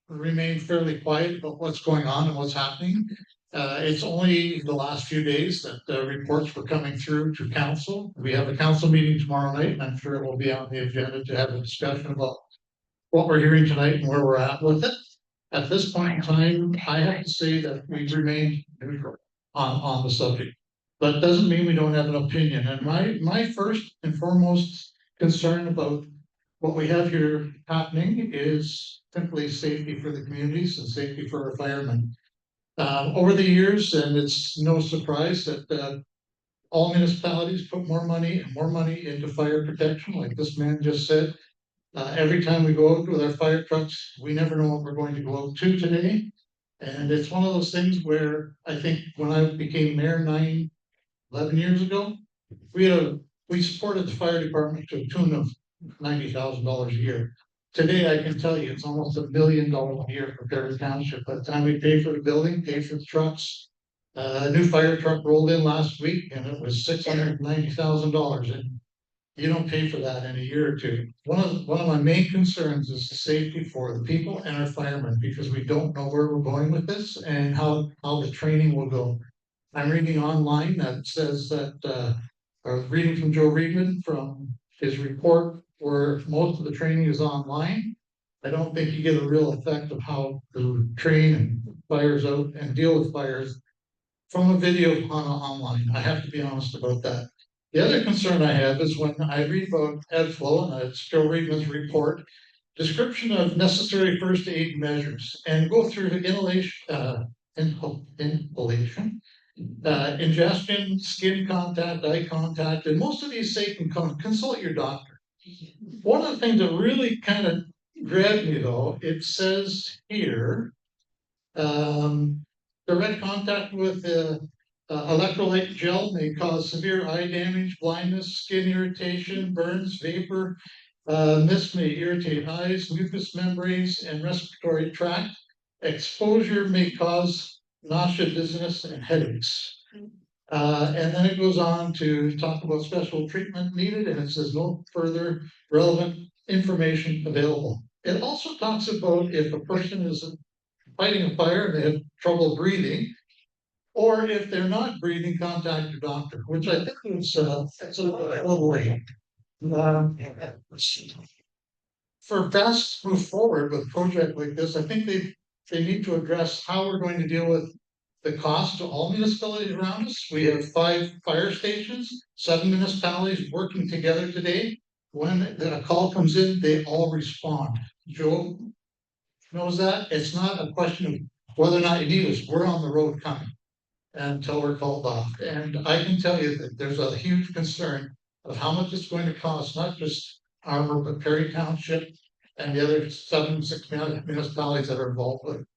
remained fairly quiet about what's going on and what's happening. It's only the last few days that the reports were coming through to council. We have a council meeting tomorrow night, and I'm sure it will be on the agenda to have a discussion about what we're hearing tonight and where we're at with it. At this point in time, I have to say that we've remained neutral on the subject. But doesn't mean we don't have an opinion. And my first and foremost concern about what we have here happening is simply safety for the communities and safety for our firemen. Over the years, and it's no surprise that all municipalities put more money into fire protection, like this man just said. Every time we go out with our fire trucks, we never know what we're going to go out to today. And it's one of those things where I think when I became mayor 11 years ago, we supported the fire department to a tune of $90,000 a year. Today, I can tell you, it's almost $1 million a year for Perry Township. By the time we pay for the building, pay for the trucks, a new fire truck rolled in last week, and it was $690,000. And you don't pay for that in a year or two. One of my main concerns is the safety for the people and our firemen, because we don't know where we're going with this and how the training will go. I'm reading online that says that, I was reading from Joe Reedman from his report where most of the training is online. I don't think you get a real effect of how to train and fires out and deal with fires from a video online. I have to be honest about that. The other concern I have is when I read about flow, and it's Joe Reedman's report, description of necessary first aid measures, and go through the inhalation, ingestion, skin contact, eye contact, and most of these say consult your doctor. One of the things that really kind of grabbed me though, it says here, direct contact with electrolyte gel may cause severe eye damage, blindness, skin irritation, burns, vapor. Mist may irritate eyes, mucous membranes, and respiratory tract. Exposure may cause nausea, dizziness, and headaches. And then it goes on to talk about special treatment needed, and it says no further relevant information available. It also talks about if a person is fighting a fire and they have trouble breathing, or if they're not breathing, contact your doctor, which I think is that's a little late. For best move forward with a project like this, I think they need to address how we're going to deal with the cost to all municipalities around us. We have 5 fire stations, 7 municipalities working together today. When a call comes in, they all respond. Joe knows that. It's not a question of whether or not you need us. We're on the road coming until we're called off. And I can tell you that there's a huge concern of how much it's going to cost, not just Armour, but Perry Township and the other 6 municipalities that are involved with it.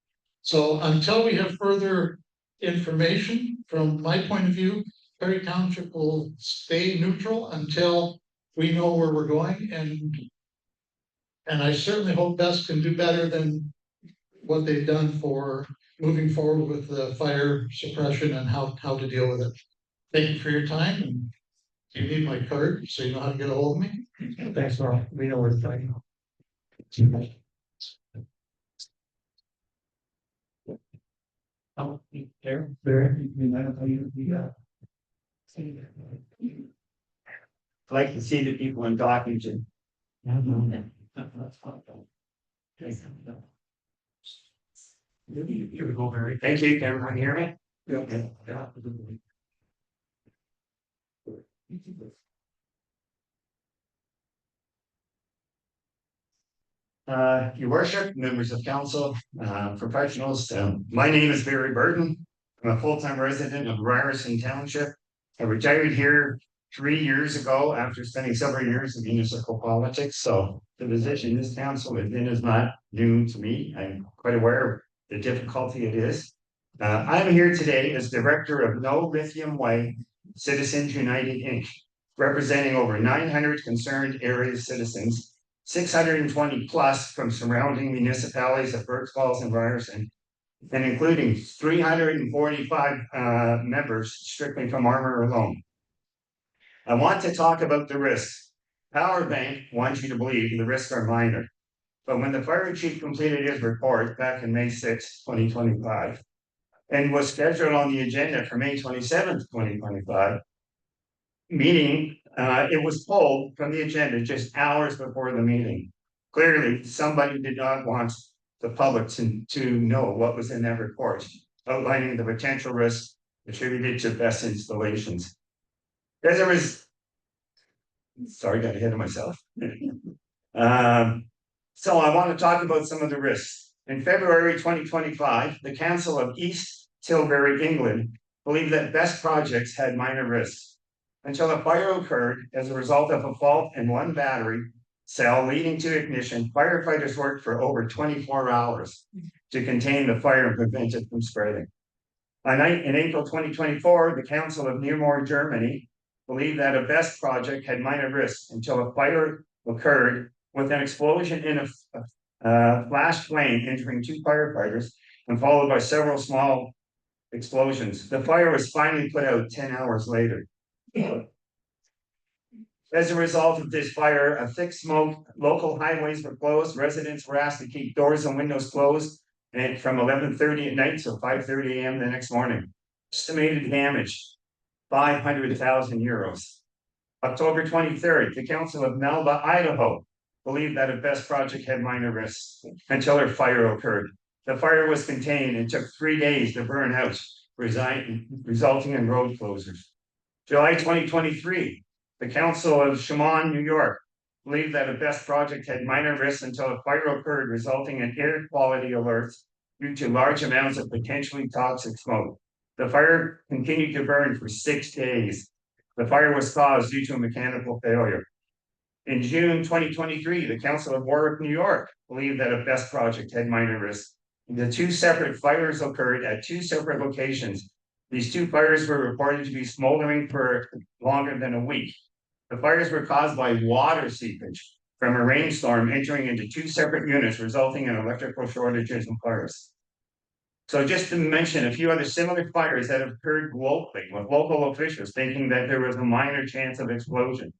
So until we have further information, from my point of view, Perry Township will stay neutral until we know where we're going. And And I certainly hope Best can do better than what they've done for moving forward with the fire suppression and how to deal with it. Thank you for your time, and you need my card, so you know how to get a hold of me. Thanks, Norm. We know where to find you. Oh, there, Like to see the people in Dockington. Here we go, Mary. Thank you, can everyone hear me? Yeah. Your worship, members of council, professionals, my name is Barry Burton. I'm a full-time resident of Ryerson Township. I retired here 3 years ago after spending several years in municipal politics, so the position this council is in is not new to me. I'm quite aware of the difficulty it is. I'm here today as director of No Lithium Way Citizens United Inc., representing over 900 concerned area citizens, 620 plus from surrounding municipalities of Berks Falls and Ryerson, and including 345 members strictly from Armour alone. I want to talk about the risks. Power Bank wants you to believe the risks are minor, but when the fire chief completed his report back in May 6, 2025, and was scheduled on the agenda for May 27th, 2025, meeting, it was pulled from the agenda just hours before the meeting. Clearly, somebody did not want the public to know what was in that report, outlining the potential risks attributed to best installations. As there was, sorry, got ahead of myself. So I want to talk about some of the risks. In February 2025, the Council of East Tilbury, England, believed that best projects had minor risks, until a fire occurred as a result of a fault in one battery cell leading to ignition. Firefighters worked for over 24 hours to contain the fire and prevent it from spreading. In April 2024, the Council of Nemours, Germany, believed that a best project had minor risks until a fire occurred with an explosion in a flash flame entering 2 firefighters and followed by several small explosions. The fire was finally put out 10 hours later. As a result of this fire, a thick smoke, local highways were closed, residents were asked to keep doors and windows closed and from 11:30 at night till 5:30 a.m. the next morning. Estimated damage, 500,000 euros. October 23rd, the Council of Melba, Idaho, believed that a best project had minor risks until a fire occurred. The fire was contained and took 3 days to burn out, resulting in road closures. July 2023, the Council of Shaman, New York, believed that a best project had minor risks until a fire occurred, resulting in air quality alerts due to large amounts of potentially toxic smoke. The fire continued to burn for 6 days. The fire was caused due to a mechanical failure. In June 2023, the Council of Warwick, New York, believed that a best project had minor risks. The 2 separate fires occurred at 2 separate locations. These 2 fires were reported to be smoldering for longer than a week. The fires were caused by water seepage from a rainstorm entering into 2 separate units, resulting in electrical shortages and fires. So just to mention a few other similar fires that have occurred locally, with local officials thinking that there was a minor chance of explosion.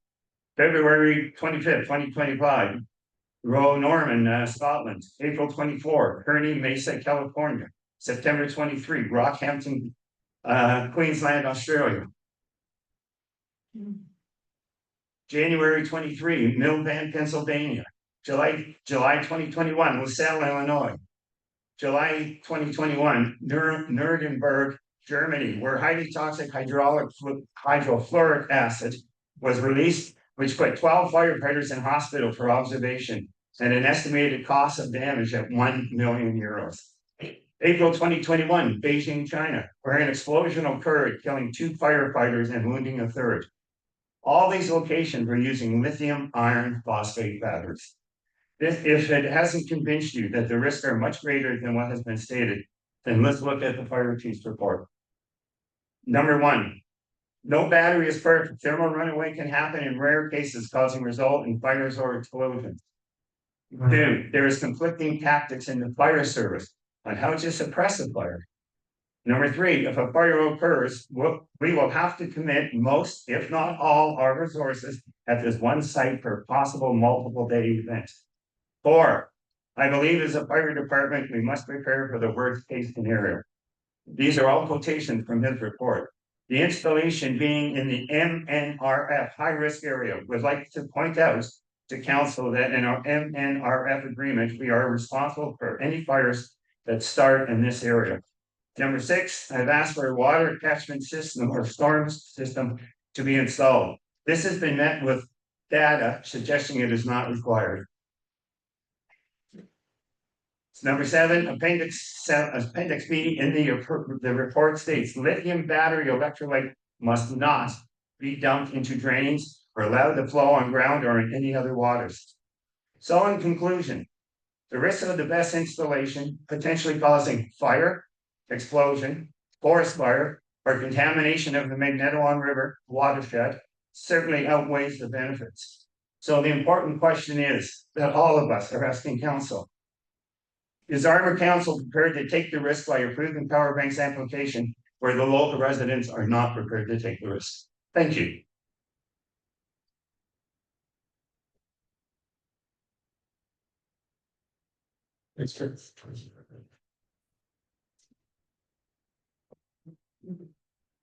February 25th, 2025, Roe Norman, Scotland. April 24, Kearney Mesa, California. September 23, Rockhampton, Queensland, Australia. January 23, Millvan, Pennsylvania. July 2021, LaSalle, Illinois. July 2021, Nuremberg, Germany, where highly toxic hydrofluoric acid was released, which put 12 firefighters in hospital for observation and an estimated cost of damage at 1 million euros. April 2021, Beijing, China, where an explosion occurred, killing 2 firefighters and wounding a 3rd. All these locations were using lithium iron phosphate batteries. If it hasn't convinced you that the risks are much greater than what has been stated, then let's look at the fire chief's report. Number 1, no battery is perfect. Thermal runaway can happen in rare cases, causing result in fires or explosions. Two, there is conflicting tactics in the fire service on how to suppress a fire. Number three, if a fire occurs, we will have to commit most, if not all, our resources at this one site for possible multiple day event. Four, I believe as a fire department, we must prepare for the worst case scenario. These are all quotations from his report. The installation being in the MNRF high risk area. Would like to point out to council that in our MNRF agreement, we are responsible for any fires that start in this area. Number six, I've asked for a water catchment system or storm system to be installed. This has been met with data suggesting it is not required. Number seven, appendix B in the report states lithium battery electrolyte must not be dumped into drains or allowed to flow on ground or in any other waters. So in conclusion, the risk of the best installation potentially causing fire, explosion, forest fire, or contamination of the Magnetawan River watershed certainly outweighs the benefits. So the important question is that all of us are asking council. Is Armour Council prepared to take the risk by approving Power Bank's application where the local residents are not prepared to take the risk? Thank you. Thanks, Chris.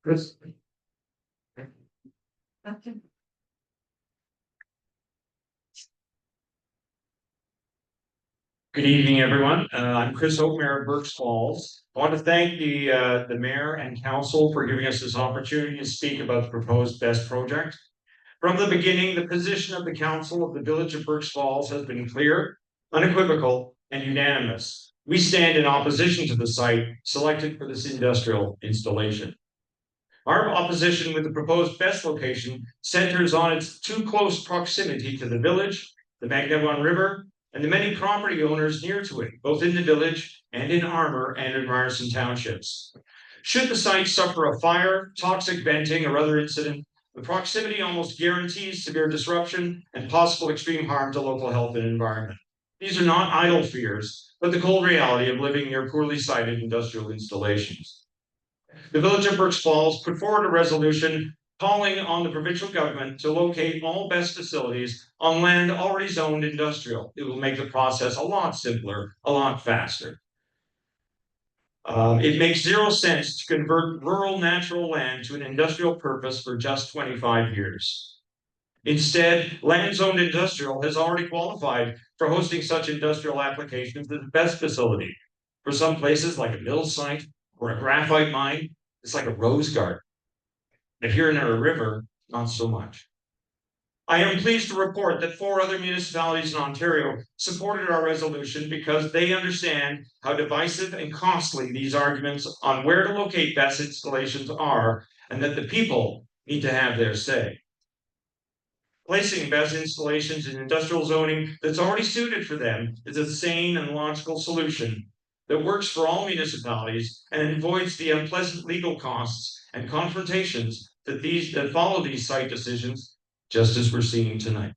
Chris? Good evening, everyone. I'm Chris Hope, Mayor of Berks Falls. I want to thank the mayor and council for giving us this opportunity to speak about the proposed BEST project. From the beginning, the position of the council of the village of Berks Falls has been clear, unequivocal, and unanimous. We stand in opposition to the site selected for this industrial installation. Our opposition with the proposed BEST location centers on its too close proximity to the village, the Magnetawan River, and the many property owners near to it, both in the village and in Armour and in Ryerson townships. Should the site suffer a fire, toxic venting, or other incident, the proximity almost guarantees severe disruption and possible extreme harm to local health and environment. These are not idle fears, but the cold reality of living near poorly sited industrial installations. The village of Berks Falls put forward a resolution calling on the provincial government to locate all BEST facilities on land already zoned industrial. It will make the process a lot simpler, a lot faster. It makes zero sense to convert rural natural land to an industrial purpose for just 25 years. Instead, land zoned industrial has already qualified for hosting such industrial applications as the BEST facility. For some places like a mill site or a graphite mine, it's like a rose garden. If you're near a river, not so much. I am pleased to report that 4 other municipalities in Ontario supported our resolution because they understand how divisive and costly these arguments on where to locate BEST installations are, and that the people need to have their say. Placing BEST installations in industrial zoning that's already suited for them is a sane and logical solution that works for all municipalities and avoids the unpleasant legal costs and confrontations that follow these site decisions, just as we're seeing tonight.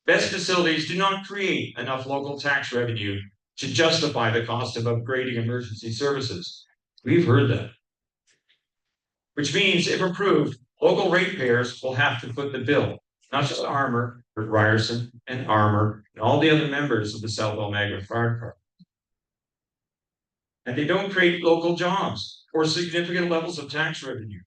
BEST facilities do not create enough local tax revenue to justify the cost of upgrading emergency services. We've heard that. Which means, if approved, local ratepayers will have to foot the bill, not just Armour, but Ryerson and Armour and all the other members of the South Almagra Fire Department. And they don't create local jobs or significant levels of tax revenue.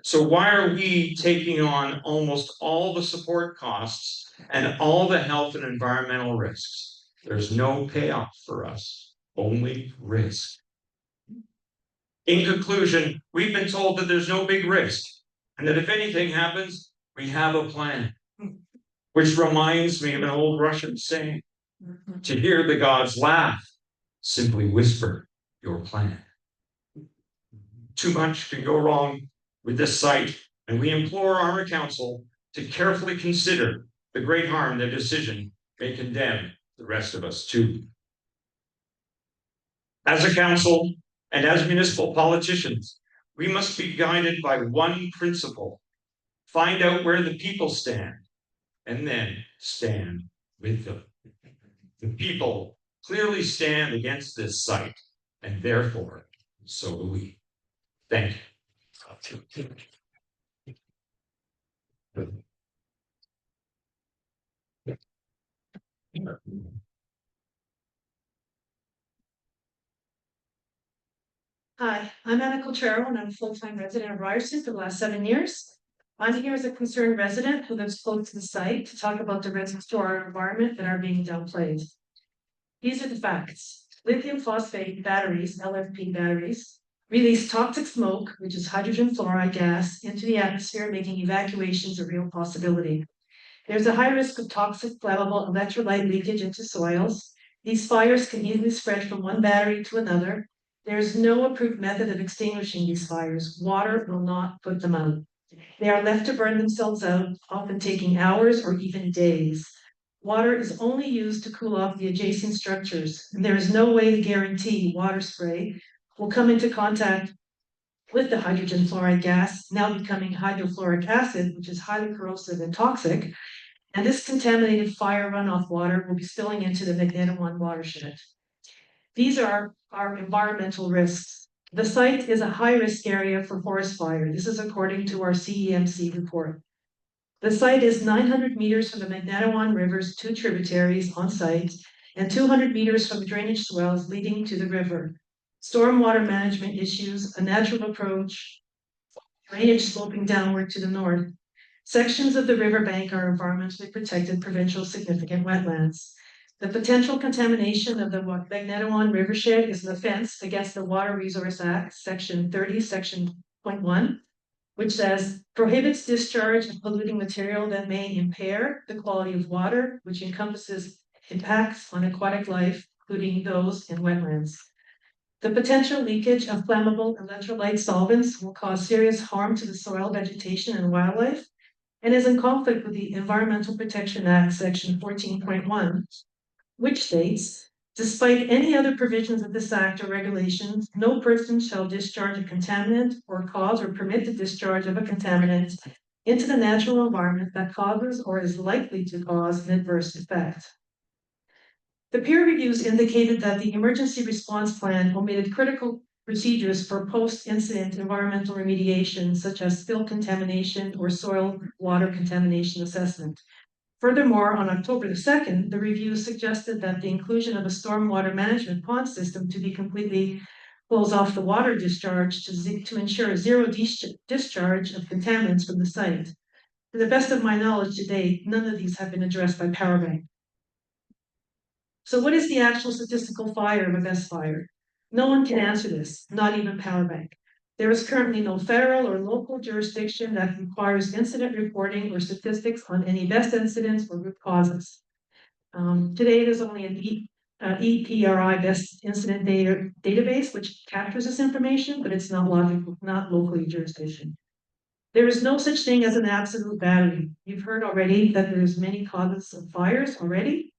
So why are we taking on almost all the support costs and all the health and environmental risks? There's no payoff for us, only risk. In conclusion, we've been told that there's no big risk and that if anything happens, we have a plan. Which reminds me of an old Russian saying, to hear the gods laugh, simply whisper your plan. Too much can go wrong with this site, and we implore our council to carefully consider the great harm their decision may condemn the rest of us to. As a council and as municipal politicians, we must be guided by one principle: find out where the people stand and then stand with them. The people clearly stand against this site, and therefore, so do we. Thank you. Hi, I'm Anna Coltrero and I'm a full-time resident of Ryerson for the last 7 years. I'm here as a concerned resident who lives close to the site to talk about the risks to our environment that are being downplayed. These are the facts. Lithium phosphate batteries, LFP batteries, release toxic smoke, which is hydrogen fluoride gas, into the atmosphere, making evacuations a real possibility. There's a high risk of toxic flammable electrolyte leakage into soils. These fires can easily spread from one battery to another. There is no approved method of extinguishing these fires. Water will not put them out. They are left to burn themselves out, often taking hours or even days. Water is only used to cool off the adjacent structures, and there is no way to guarantee water spray will come into contact with the hydrogen fluoride gas, now becoming hydrofluoric acid, which is highly corrosive and toxic, and this contaminated fire runoff water will be spilling into the Magneto-1 watershed. These are our environmental risks. The site is a high-risk area for forest fire. This is according to our CEMC report. The site is 900 meters from the Magneto-1 River's 2 tributaries on site and 200 meters from the drainage swells leading to the river. Stormwater management issues, a natural approach, drainage sloping downward to the north. Sections of the riverbank are environmentally protected provincial significant wetlands. The potential contamination of the Magneto-1 Rivershed is an offense against the Water Resource Act, Section 30, Section 0.1, which says prohibits discharge of polluting material that may impair the quality of water, which encompasses impacts on aquatic life, including those in wetlands. The potential leakage of flammable electrolyte solvents will cause serious harm to the soil, vegetation, and wildlife, and is in conflict with the Environmental Protection Act, Section 14.1, which states, despite any other provisions of this act or regulations, no person shall discharge a contaminant or cause or permit the discharge of a contaminant into the natural environment that causes or is likely to cause an adverse effect. The peer reviews indicated that the emergency response plan omitted critical procedures for post-incident environmental remediation, such as spill contamination or soil water contamination assessment. Furthermore, on October the 2nd, the review suggested that the inclusion of a stormwater management pond system to be completely close off the water discharge to ensure zero discharge of contaminants from the site. To the best of my knowledge to date, none of these have been addressed by Powerbank. So what is the actual statistical fire of a best fire? No one can answer this, not even Powerbank. There is currently no federal or local jurisdiction that requires incident reporting or statistics on any best incidents or root causes. Today, there's only an EPRI best incident database, which captures this information, but it's not locally jurisdiction. There is no such thing as an absolute battery. You've heard already that there's many causes of fires already.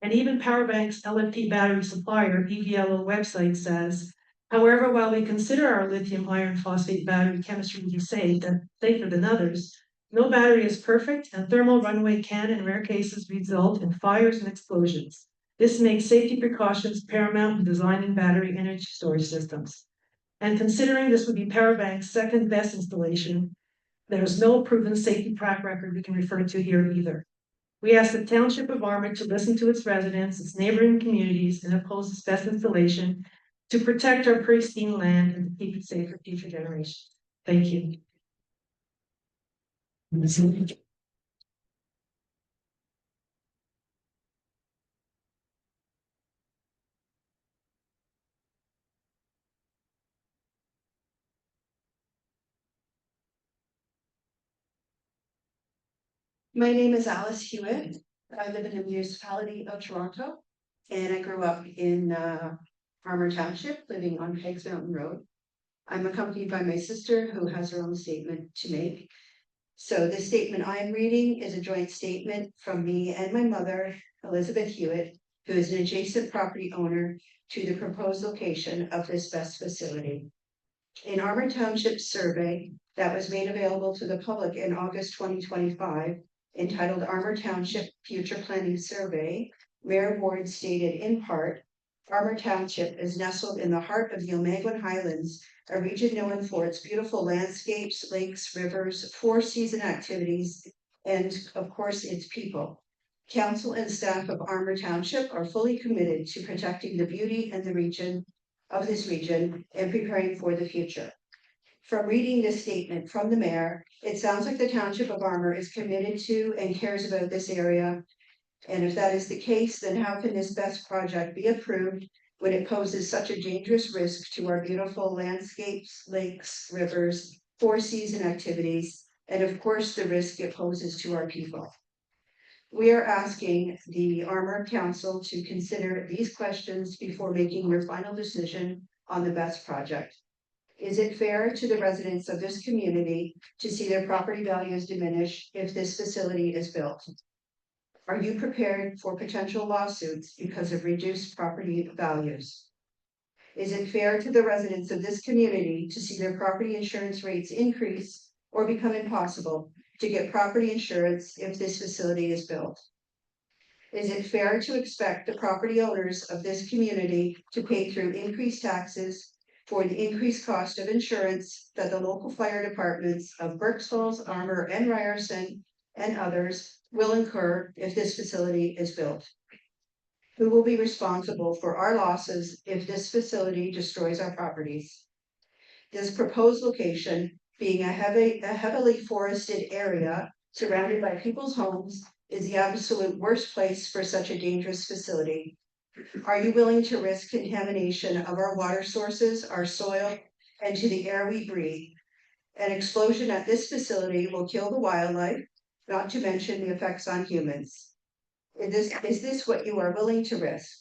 And even Powerbank's LFP battery supplier, EVLO website says, however, while we consider our lithium iron phosphate battery chemistry to be safer than others, no battery is perfect, and thermal runaway can, in rare cases, result in fires and explosions. This makes safety precautions paramount when designing battery energy storage systems. And considering this would be Powerbank's second best installation, there is no proven safety track record we can refer to here either. We ask the Township of Armour to listen to its residents, its neighboring communities, and oppose this best installation to protect our pristine land and to keep it safe for future generations. Thank you. My name is Alice Hewitt. I live in the municipality of Toronto, and I grew up in Armour Township, living on Peggs Mountain Road. I'm accompanied by my sister, who has her own statement to make. So this statement I'm reading is a joint statement from me and my mother, Elizabeth Hewitt, who is an adjacent property owner to the proposed location of this best facility. In Armour Township survey that was made available to the public in August 2025, entitled Armour Township Future Planning Survey, Mayor Ward stated in part, Armour Township is nestled in the heart of the Omeguin Highlands, a region known for its beautiful landscapes, lakes, rivers, four-season activities, and of course, its people. Council and staff of Armour Township are fully committed to protecting the beauty and the region of this region and preparing for the future. From reading this statement from the mayor, it sounds like the Township of Armour is committed to and cares about this area. And if that is the case, then how can this best project be approved when it poses such a dangerous risk to our beautiful landscapes, lakes, rivers, four-season activities, and of course, the risk it poses to our people? We are asking the Armour Council to consider these questions before making your final decision on the best project. Is it fair to the residents of this community to see their property values diminish if this facility is built? Are you prepared for potential lawsuits because of reduced property values? Is it fair to the residents of this community to see their property insurance rates increase or become impossible to get property insurance if this facility is built? Is it fair to expect the property owners of this community to pay through increased taxes for the increased cost of insurance that the local fire departments of Berks Falls, Armour, and Ryerson and others will incur if this facility is built? Who will be responsible for our losses if this facility destroys our properties? This proposed location, being a heavily forested area surrounded by people's homes, is the absolute worst place for such a dangerous facility. Are you willing to risk contamination of our water sources, our soil, and to the air we breathe? An explosion at this facility will kill the wildlife, not to mention the effects on humans. Is this what you are willing to risk?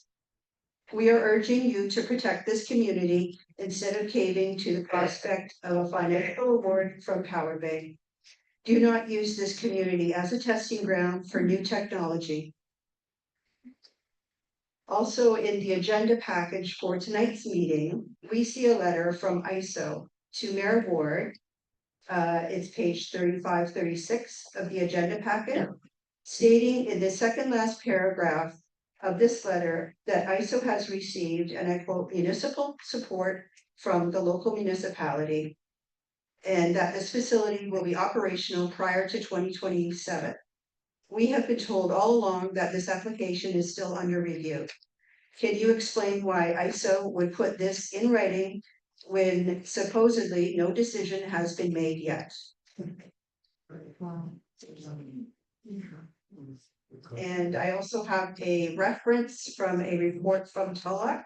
We are urging you to protect this community instead of caving to the prospect of a financial reward from Power Bay. Do not use this community as a testing ground for new technology. Also, in the agenda package for tonight's meeting, we see a letter from ISO to Mayor Ward. It's page 35-36 of the agenda packet, stating in the second last paragraph of this letter that ISO has received, and I quote, municipal support from the local municipality, and that this facility will be operational prior to 2027. We have been told all along that this application is still under review. Can you explain why ISO would put this in writing when supposedly no decision has been made yet? And I also have a reference from a report from TULOC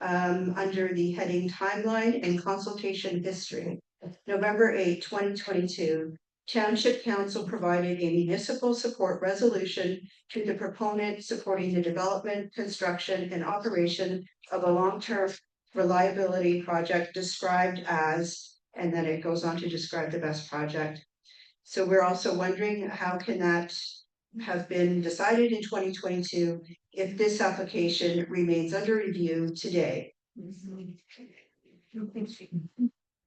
under the heading Timeline and Consultation History. November 8, 2022, Township Council provided a municipal support resolution to the proponent supporting the development, construction, and operation of a long-term reliability project described as, and then it goes on to describe the best project. So we're also wondering how can that have been decided in 2022 if this application remains under review today.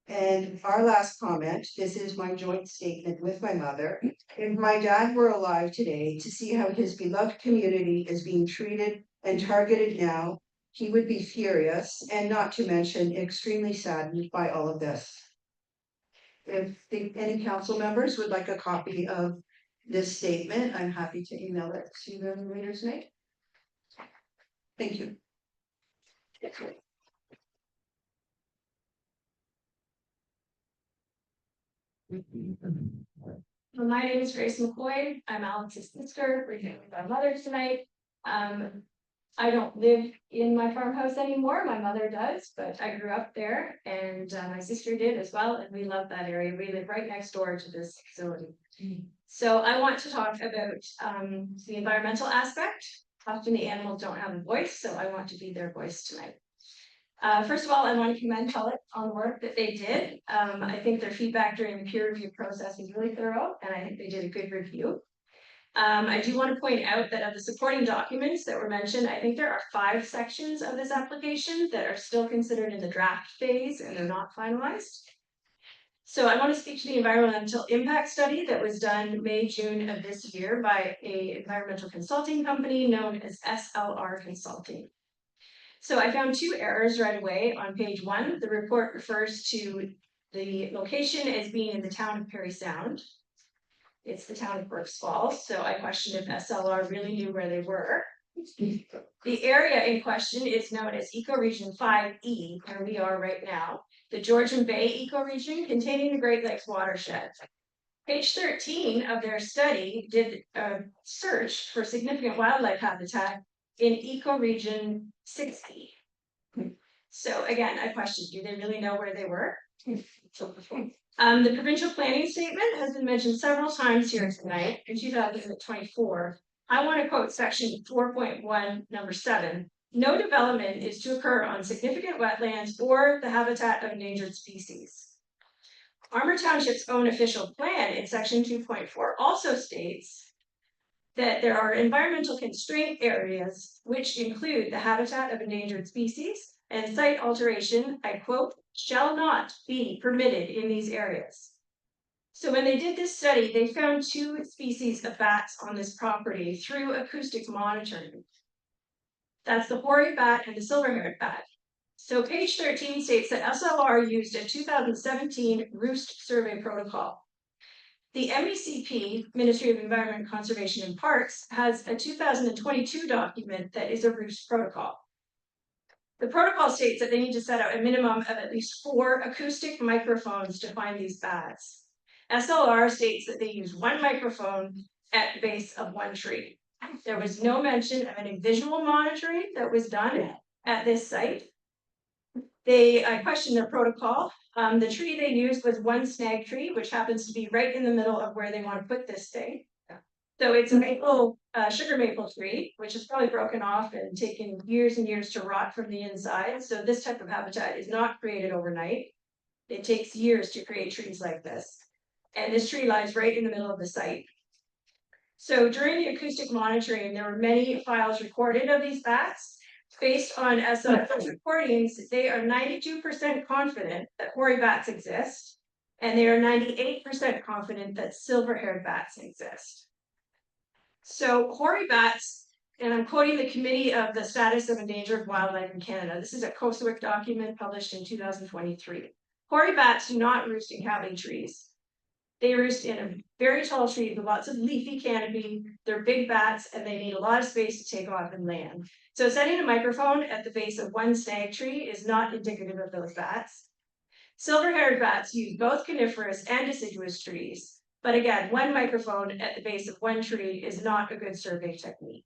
And our last comment, this is my joint statement with my mother. If my dad were alive today to see how his beloved community is being treated and targeted now, he would be furious and not to mention extremely saddened by all of this. If any council members would like a copy of this statement, I'm happy to email it to the readers tonight. Thank you. Well, my name is Grace McCoy. I'm Alex's sister. We're here with our mother tonight. I don't live in my farmhouse anymore. My mother does, but I grew up there, and my sister did as well. And we love that area. We live right next door to this facility. So I want to talk about the environmental aspect. Often the animals don't have a voice, so I want to be their voice tonight. First of all, I want to commend Pellet on the work that they did. I think their feedback during the peer review process was really thorough, and I think they did a good review. I do want to point out that of the supporting documents that were mentioned, I think there are 5 sections of this application that are still considered in the draft phase and they're not finalized. So I want to speak to the environmental impact study that was done May, June of this year by a environmental consulting company known as SLR Consulting. So I found two errors right away on page 1. The report refers to the location as being in the town of Perry Sound. It's the town of Brooks Falls, so I questioned if SLR really knew where they were. The area in question is known as Ecoregion 5E, where we are right now, the Georgian Bay ecoregion containing the Great Lakes watershed. Page 13 of their study did a search for significant wildlife habitat in ecoregion 60. So again, I questioned, do they really know where they were? The provincial planning statement has been mentioned several times here tonight in 2024. I want to quote section 4.1, number 7. No development is to occur on significant wetlands or the habitat of endangered species. Armour Township's own official plan in section 2.4 also states that there are environmental constraint areas which include the habitat of endangered species, and site alteration, I quote, shall not be permitted in these areas. So when they did this study, they found 2 species of bats on this property through acoustic monitoring. That's the hoary bat and the silver-haired bat. So page 13 states that SLR used a 2017 roost survey protocol. The MECP, Ministry of Environment, Conservation and Parks, has a 2022 document that is a roost protocol. The protocol states that they need to set out a minimum of at least 4 acoustic microphones to find these bats. SLR states that they use 1 microphone at the base of 1 tree. There was no mention of any visual monitoring that was done at this site. I questioned their protocol. The tree they used was 1 snag tree, which happens to be right in the middle of where they want to put this thing. So it's a maple, sugar maple tree, which is probably broken off and taken years and years to rot from the inside. So this type of habitat is not created overnight. It takes years to create trees like this. And this tree lies right in the middle of the site. So during the acoustic monitoring, there were many files recorded of these bats. Based on SLR recordings, they are 92% confident that hoary bats exist, and they are 98% confident that silver-haired bats exist. So hoary bats, and I'm quoting the Committee of the Status of Endangered Wildlife in Canada. This is a COSWIC document published in 2023. Hoary bats do not roost in cavity trees. They roost in a very tall tree with lots of leafy canopy. They're big bats and they need a lot of space to take off and land. So setting a microphone at the base of 1 snag tree is not indicative of those bats. Silver-haired bats use both coniferous and deciduous trees. But again, 1 microphone at the base of 1 tree is not a good survey technique.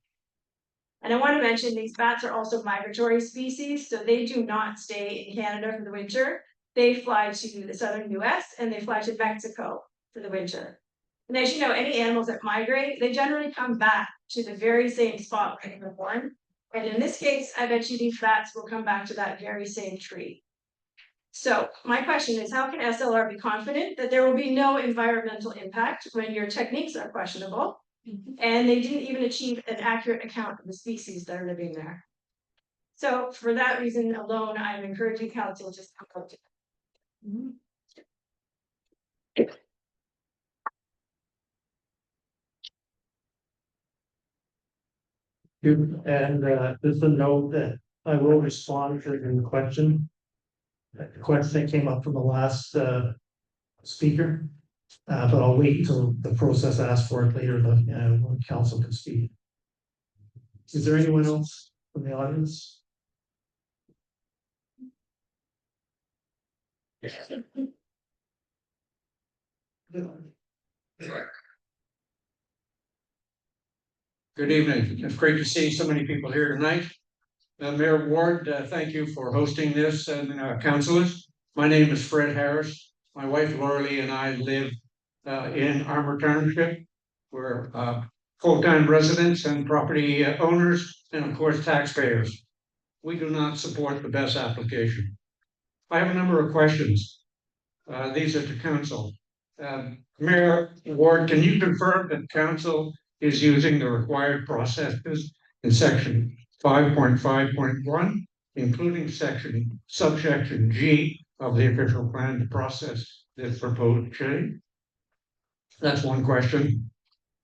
And I want to mention these bats are also migratory species, so they do not stay in Canada for the winter. They fly to the southern US and they fly to Mexico for the winter. And as you know, any animals that migrate, they generally come back to the very same spot where they were born. And in this case, I bet you these bats will come back to that very same tree. So my question is, how can SLR be confident that there will be no environmental impact when your techniques are questionable? And they didn't even achieve an accurate account of the species that are living there. So for that reason alone, I'm encouraging council to come up to And just a note that I will respond to your question. The question that came up from the last speaker, but I'll wait until the process asks for it later, when council can speak. Is there anyone else from the audience? Good evening. It's great to see so many people here tonight. Mayor Ward, thank you for hosting this, and councillors. My name is Fred Harris. My wife Laurie and I live in Armour Township. We're full-time residents and property owners, and of course taxpayers. We do not support the BESS application. I have a number of questions. These are to council. Mayor Ward, can you confirm that council is using the required processes in section 5.5.1, including subsection G of the official plan to process this proposed change? That's one question.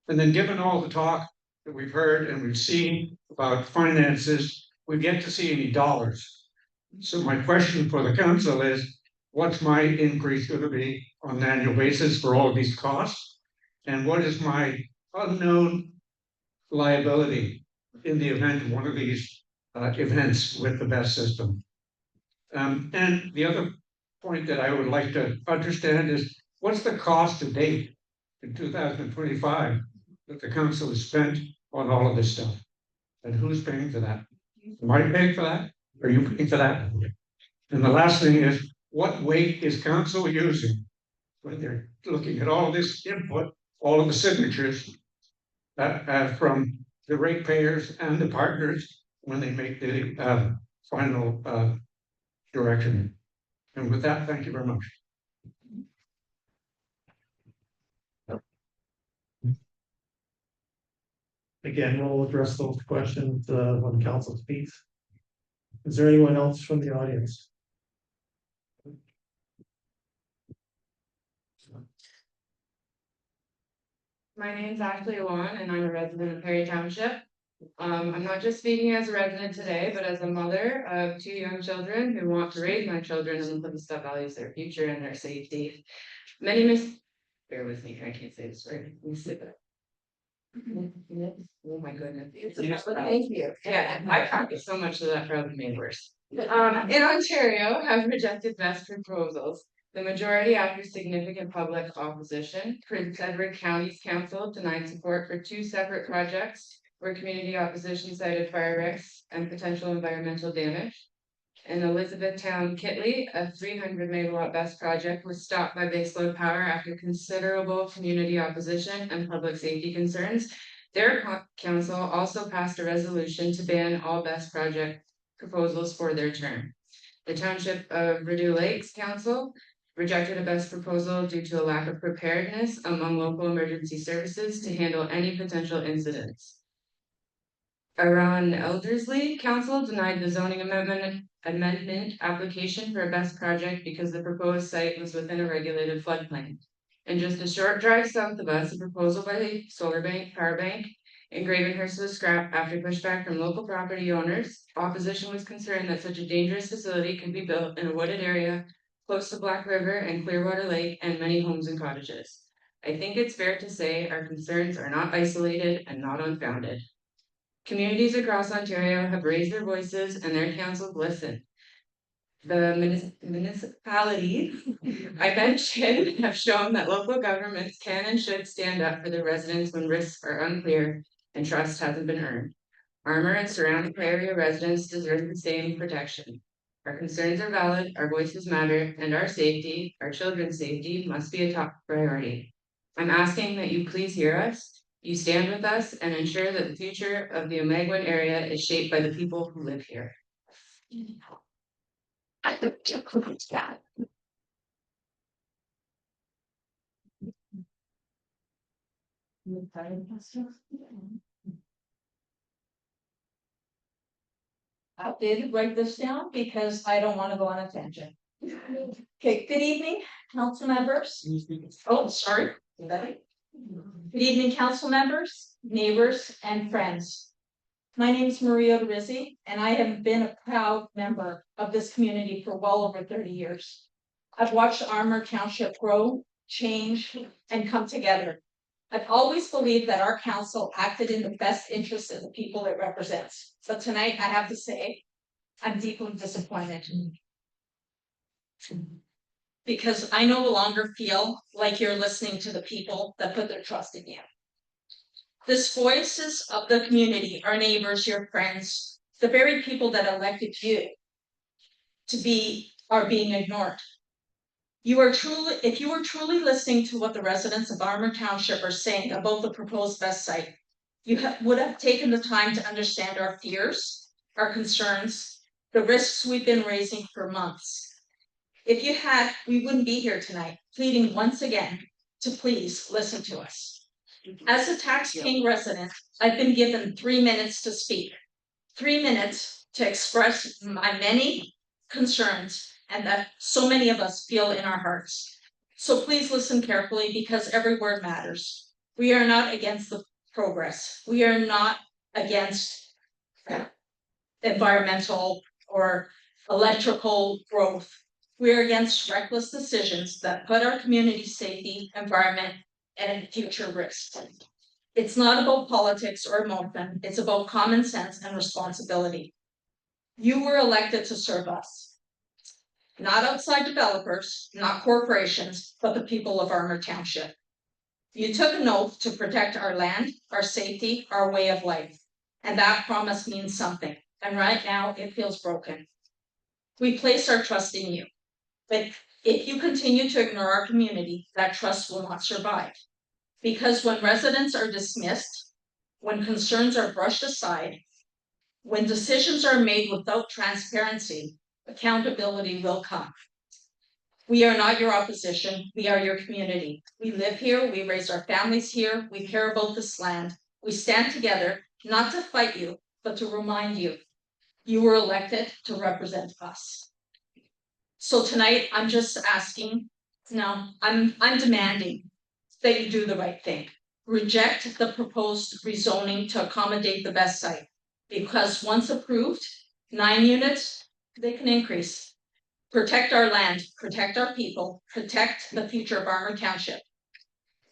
And then given all the talk that we've heard and we've seen about finances, we've yet to see any dollars. So my question for the council is, what's my increase going to be on an annual basis for all of these costs? And what is my unknown liability in the event of one of these events with the best system? And the other point that I would like to understand is, what's the cost to date in 2025 that the council has spent on all of this stuff? And who's paying for that? Am I paying for that? Are you paying for that? And the last thing is, what weight is council using when they're looking at all this input, all of the signatures from the ratepayers and the partners when they make the final direction? And with that, thank you very much. Again, we'll address those questions when council speaks. Is there anyone else from the audience? My name's Ashley Awan and I'm a resident of Perry Township. I'm not just speaking as a resident today, but as a mother of 2 young children who want to raise my children in the place that values their future and their safety. Bear with me, I can't say this word. Let me sip it. Oh my goodness. Thank you. Yeah, I practice so much that that probably made worse. In Ontario, have rejected best proposals. The majority, after significant public opposition, Prince Edward County's council denied support for 2 separate projects where community opposition cited fire risks and potential environmental damage. In Elizabethtown, Kitley, a 300 megawatt BESS project was stopped by baseload power after considerable community opposition and public safety concerns. Their council also passed a resolution to ban all BESS project proposals for their term. The Township of Rideau Lakes Council rejected a BESS proposal due to a lack of preparedness among local emergency services to handle any potential incidents. Around Eldersley Council denied the zoning amendment application for a BESS project because the proposed site was within a regulated floodplain. And just a short drive south of us, a proposal by the Solar Bank Power Bank in Gravenhurst was scrapped after pushback from local property owners. Opposition was concerned that such a dangerous facility could be built in a wooded area close to Black River and Clearwater Lake and many homes and cottages. I think it's fair to say our concerns are not isolated and not unfounded. Communities across Ontario have raised their voices and their councils listen. The municipalities I mentioned have shown that local governments can and should stand up for their residents when risks are unclear and trust hasn't been earned. Armour and surrounding area residents deserve the same protection. Our concerns are valid, our voices matter, and our safety, our children's safety, must be a top priority. I'm asking that you please hear us. You stand with us and ensure that the future of the Omaguen area is shaped by the people who live here. I did write this down because I don't want to go on a tangent. Okay, good evening, council members. Oh, sorry. Good evening, council members, neighbors, and friends. My name is Maria Rizzi, and I have been a proud member of this community for well over 30 years. I've watched Armour Township grow, change, and come together. I've always believed that our council acted in the best interest of the people it represents. But tonight, I have to say, I'm deeply disappointed. Because I no longer feel like you're listening to the people that put their trust in you. This voices of the community, our neighbors, your friends, the very people that elected you are being ignored. If you are truly listening to what the residents of Armour Township are saying about the proposed BESS site, you would have taken the time to understand our fears, our concerns, the risks we've been raising for months. If you had, we wouldn't be here tonight, pleading once again to please listen to us. As a tax-paying resident, I've been given 3 minutes to speak, 3 minutes to express my many concerns and that so many of us feel in our hearts. So please listen carefully because every word matters. We are not against the progress. We are not against environmental or electrical growth. We are against reckless decisions that put our community safety, environment, and future risk. It's not about politics or emotion. It's about common sense and responsibility. You were elected to serve us. Not outside developers, not corporations, but the people of Armour Township. You took an oath to protect our land, our safety, our way of life. And that promise means something. And right now it feels broken. We place our trust in you. But if you continue to ignore our community, that trust will not survive. Because when residents are dismissed, when concerns are brushed aside, when decisions are made without transparency, accountability will come. We are not your opposition. We are your community. We live here. We raise our families here. We care about this land. We stand together, not to fight you, but to remind you, you were elected to represent us. So tonight, I'm just asking, no, I'm demanding that you do the right thing. Reject the proposed rezoning to accommodate the best site. Because once approved, 9 units, they can increase. Protect our land, protect our people, protect the future of Armour Township.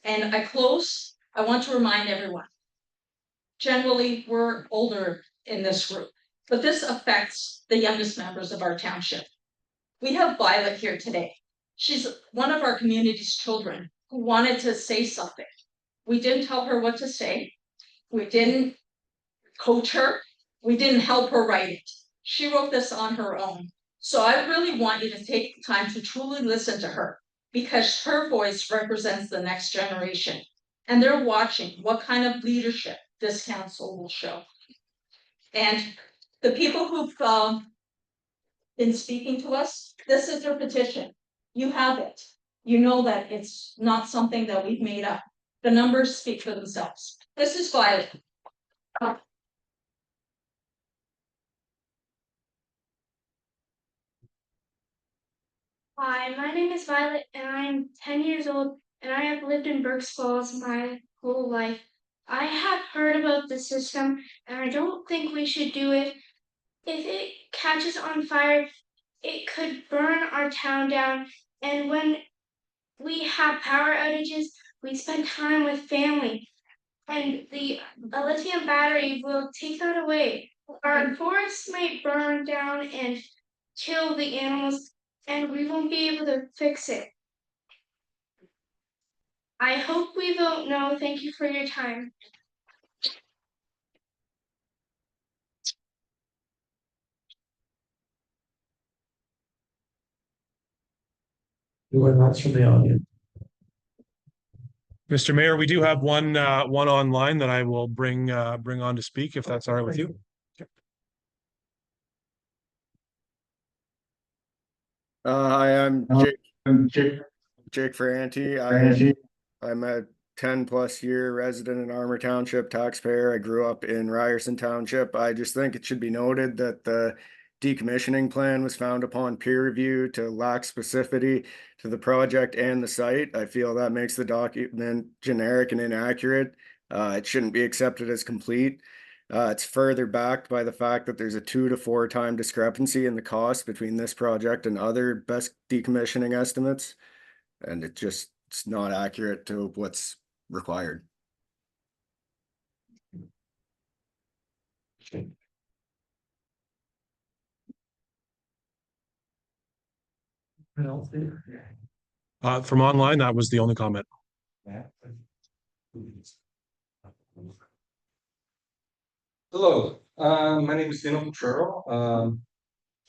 And I close, I want to remind everyone, generally we're older in this group, but this affects the youngest members of our township. We have Violet here today. She's one of our community's children who wanted to say something. We didn't tell her what to say. We didn't coach her. We didn't help her write it. She wrote this on her own. So I really want you to take the time to truly listen to her because her voice represents the next generation. And they're watching what kind of leadership this council will show. And the people who've been speaking to us, this is their petition. You have it. You know that it's not something that we've made up. The numbers speak for themselves. This is Violet. Hi, my name is Violet and I am 10 years old and I have lived in Berks Falls my whole life. I have heard about the system and I don't think we should do it. If it catches on fire, it could burn our town down. And when we have power outages, we spend time with family. And the lithium battery will take that away. Our forests might burn down and kill the animals, and we won't be able to fix it. I hope we vote no. Thank you for your time. Anyone else from the audience? Mr. Mayor, we do have one online that I will bring on to speak, if that's all right with you. Hi, I'm Jake Ferranti. I'm a 10+ year resident in Armour Township, taxpayer. I grew up in Ryerson Township. I just think it should be noted that the decommissioning plan was found upon peer review to lack specificity to the project and the site. I feel that makes the document generic and inaccurate. It shouldn't be accepted as complete. It's further backed by the fact that there's a 2 to 4 time discrepancy in the cost between this project and other best decommissioning estimates. And it's not accurate to what's required. From online, that was the only comment. Hello, my name is Dino Petrero.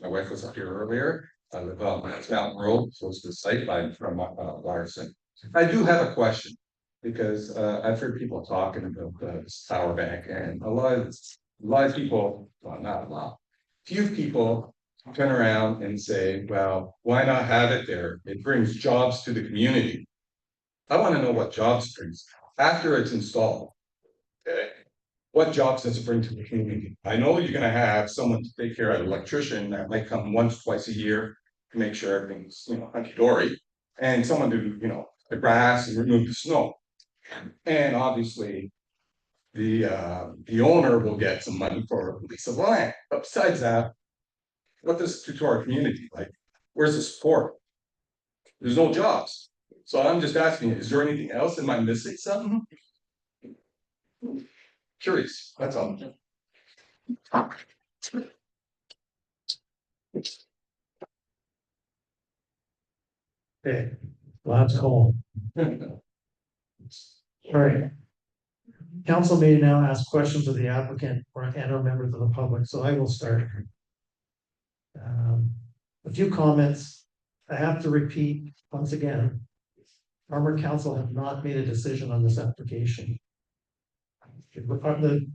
My wife was up here earlier. I live on Lance Mountain Road, close to the site. I'm from Larson. I do have a question because I've heard people talking about this power bank, and a lot of people, well, not a lot, few people turn around and say, well, why not have it there? It brings jobs to the community. I want to know what jobs it brings after it's installed. Okay. What jobs does it bring to the community? I know you're going to have someone to take care of an electrician that might come once, twice a year to make sure everything's, hunky dory. and someone to, the grass and remove the snow. And obviously, the owner will get some money for lease of land, but besides that, what does it do to our community? Like, where's the support? There's no jobs. So I'm just asking, is there anything else? Am I missing something? Curious, that's all. Okay, last call. All right. Council may now ask questions of the applicant or members of the public, so I will start. A few comments. I have to repeat once again, Armour Council have not made a decision on this application. The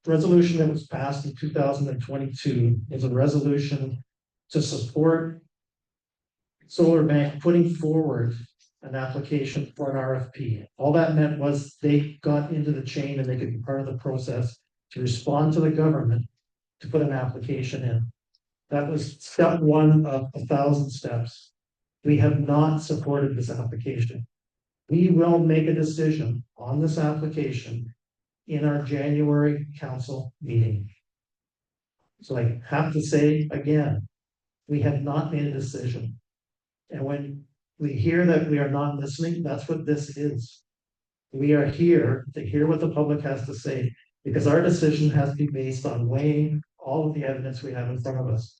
resolution that was passed in 2022 is a resolution to support Solar Bank putting forward an application for an RFP. All that meant was they got into the chain and they could be part of the process to respond to the government to put an application in. That was step one of 1,000 steps. We have not supported this application. We will make a decision on this application in our January council meeting. So I have to say again, we have not made a decision. And when we hear that we are not listening, that's what this is. We are here to hear what the public has to say, because our decision has to be based on weighing all of the evidence we have in front of us.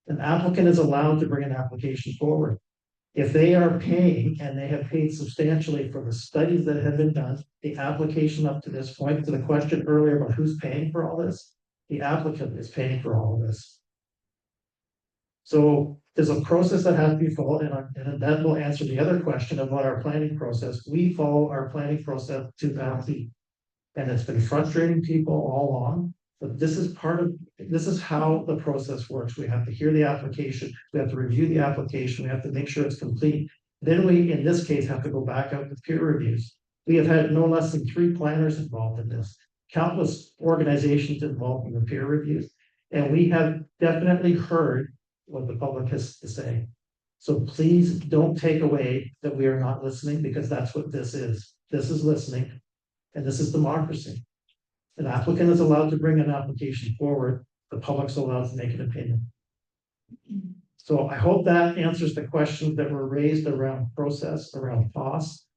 An applicant is allowed to bring an application forward. If they are paying, and they have paid substantially for the studies that have been done, the application up to this point, to the question earlier about who's paying for all this, the applicant is paying for all of this. So there's a process that has to be followed, and that will answer the other question about our planning process. We follow our planning process to that T. And it's been frustrating people all along, but this is how the process works. We have to hear the application, we have to review the application, we have to make sure it's complete. Then we, in this case, have to go back out with peer reviews. We have had no less than 3 planners involved in this, countless organizations involved in the peer reviews, and we have definitely heard what the public has to say. So please don't take away that we are not listening, because that's what this is. This is listening, and this is democracy. An applicant is allowed to bring an application forward, the public's allowed to make an opinion. So I hope that answers the questions that were raised around process, around costs.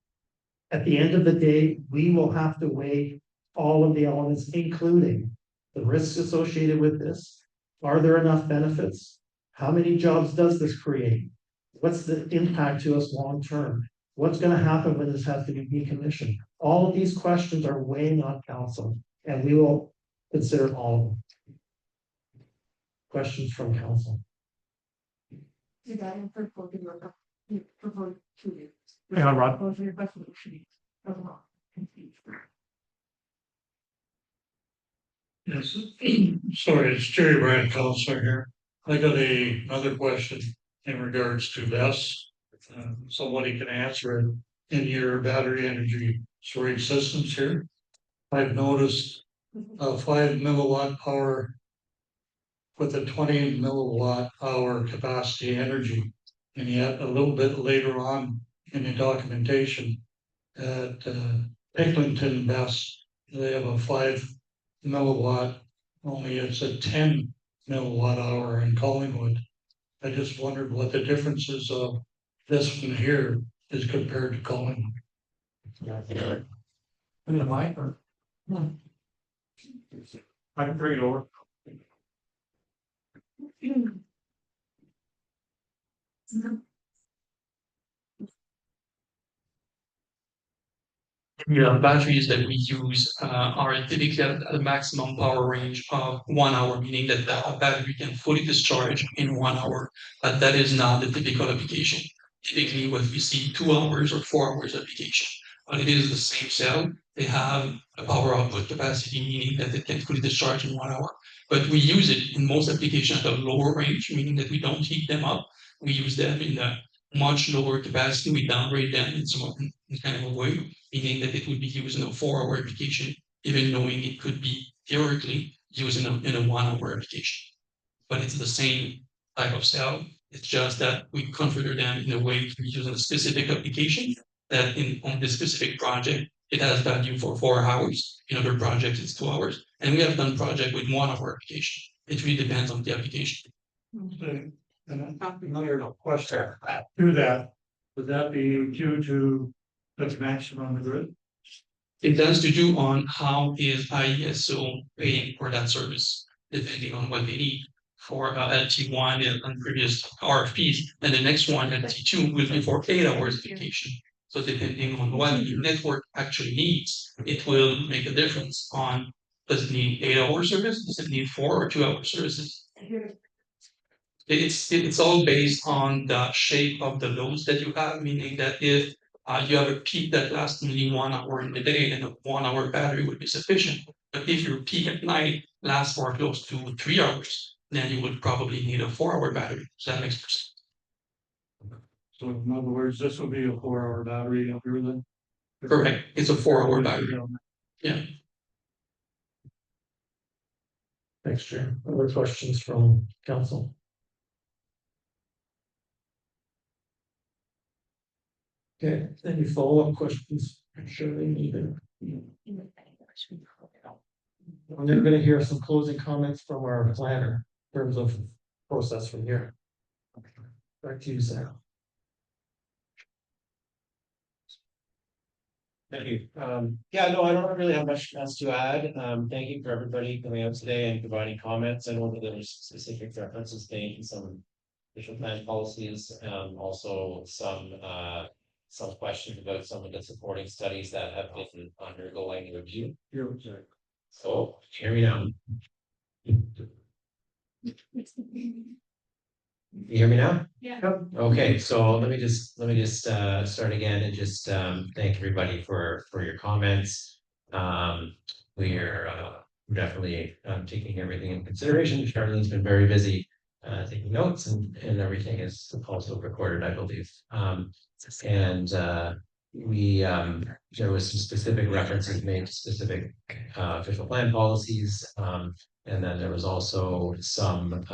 At the end of the day, we will have to weigh all of the elements, including the risks associated with this. Are there enough benefits? How many jobs does this create? What's the impact to us long term? What's going to happen when this has to be decommissioned? All of these questions are weighing on council, and we will consider all of them. Questions from council? Hang on, Rod. Yes, sorry, it's Jerry Brand, counselor here. I got another question in regards to this. Somebody can answer it. In your battery energy storage systems here, I've noticed a 5 milliwatt power with a 20 milliwatt hour capacity energy. And yet a little bit later on in the documentation at Picklington Best, they have a 5 milliwatt, only it's a 10 milliwatt hour in Collingwood. I just wondered what the differences of this one here is compared to Collingwood. In the mic or? I can bring it over. Yeah, batteries that we use are typically at a maximum power range of 1 hour, meaning that the battery can fully discharge in 1 hour. But that is not the typical application. Typically, what we see 2 hours or 4 hours application. But it is the same cell. They have a power output capacity, meaning that it can fully discharge in 1 hour. But we use it in most applications at a lower range, meaning that we don't heat them up. We use them in a much lower capacity. We downgrade them in kind of a way, meaning that it would be used in a 4 hour application, even knowing it could be theoretically used in a 1 hour application. But it's the same type of cell, It's just that we configure them in a way to be using a specific application that on this specific project, it has value for 4 hours. In other projects, it's 2 hours. And we have done project with 1 hour application. It really depends on the application. And another question to that, would that be due to the connection on the grid? It has to do on how is IESO paying for that service, depending on what they need. For LT1 and previous RFPs, and the next one, LT2, will be for 8 hours application. So depending on what the network actually needs, it will make a difference on, does it need 8-hour service, does it need 4 or 2-hour services? It's all based on the shape of the loads that you have, meaning that if you have a peak that lasts only 1 hour in the day, then a 1 hour battery would be sufficient. But if your peak at night lasts for close to 3 hours, then you would probably need a 4-hour battery. So that makes sense. So in other words, this will be a 4-hour battery up here then? Correct. It's a 4-hour battery. Yeah. Thanks, Chair. Other questions from council? Okay, any follow-up questions? I'm sure they need it. I'm then gonna hear some closing comments from our planner in terms of process from here. Back to you, Sam. Thank you. Yeah, no, I don't really have much else to add. Thank you for everybody coming out today and providing comments. I know that there's specific references made in some official plan policies, also some questions about some of the supporting studies that have been undergoing review. So hear me now. You hear me now? Yeah. Okay, so let me just start again and just thank everybody for your comments. We're definitely taking everything in consideration. Charlene's been very busy taking notes and everything is also recorded, I believe. And we there was some specific references made to specific official plan policies, and then there was also some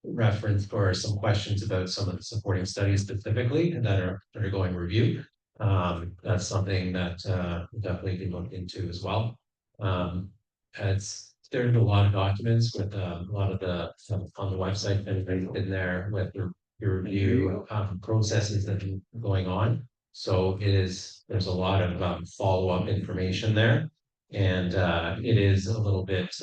reference or some questions about some of the supporting studies specifically that are undergoing review. That's something that will definitely be looked into as well. There's a lot of documents with a lot of the stuff on the website that have been there with your review processes that are going on. So there's a lot of follow-up information there, and it is a little bit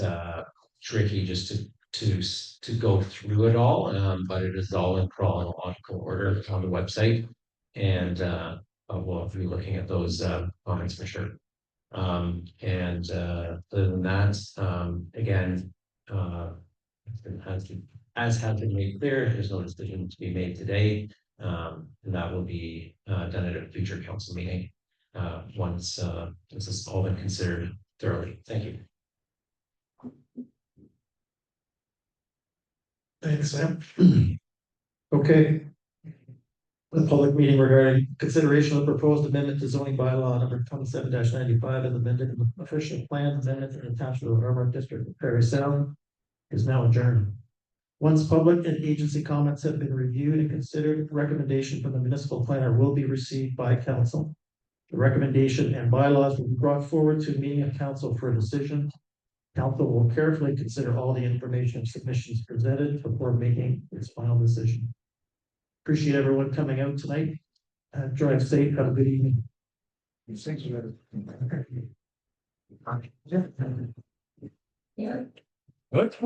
tricky just to go through it all, but it is all in chronological order on the website, and we'll be looking at those comments for sure. And other than that, again, as has been made clear, there's no decision to be made today, and that will be done at a future council meeting once this has all been considered thoroughly. Thank you. Thanks, Sam. Okay. The public meeting regarding consideration of the proposed amendment to zoning bylaw number 27-95 as amended in the official plan amendment in the Township of Armour District of Parry Sound is now adjourned. Once public and agency comments have been reviewed and considered, recommendation from the municipal planner will be received by council. The recommendation and bylaws will be brought forward to a meeting of council for a decision. Council will carefully consider all the information and submissions presented before making its final decision. Appreciate everyone coming out tonight. Drive safe. Have a good evening. Thanks for that. Good.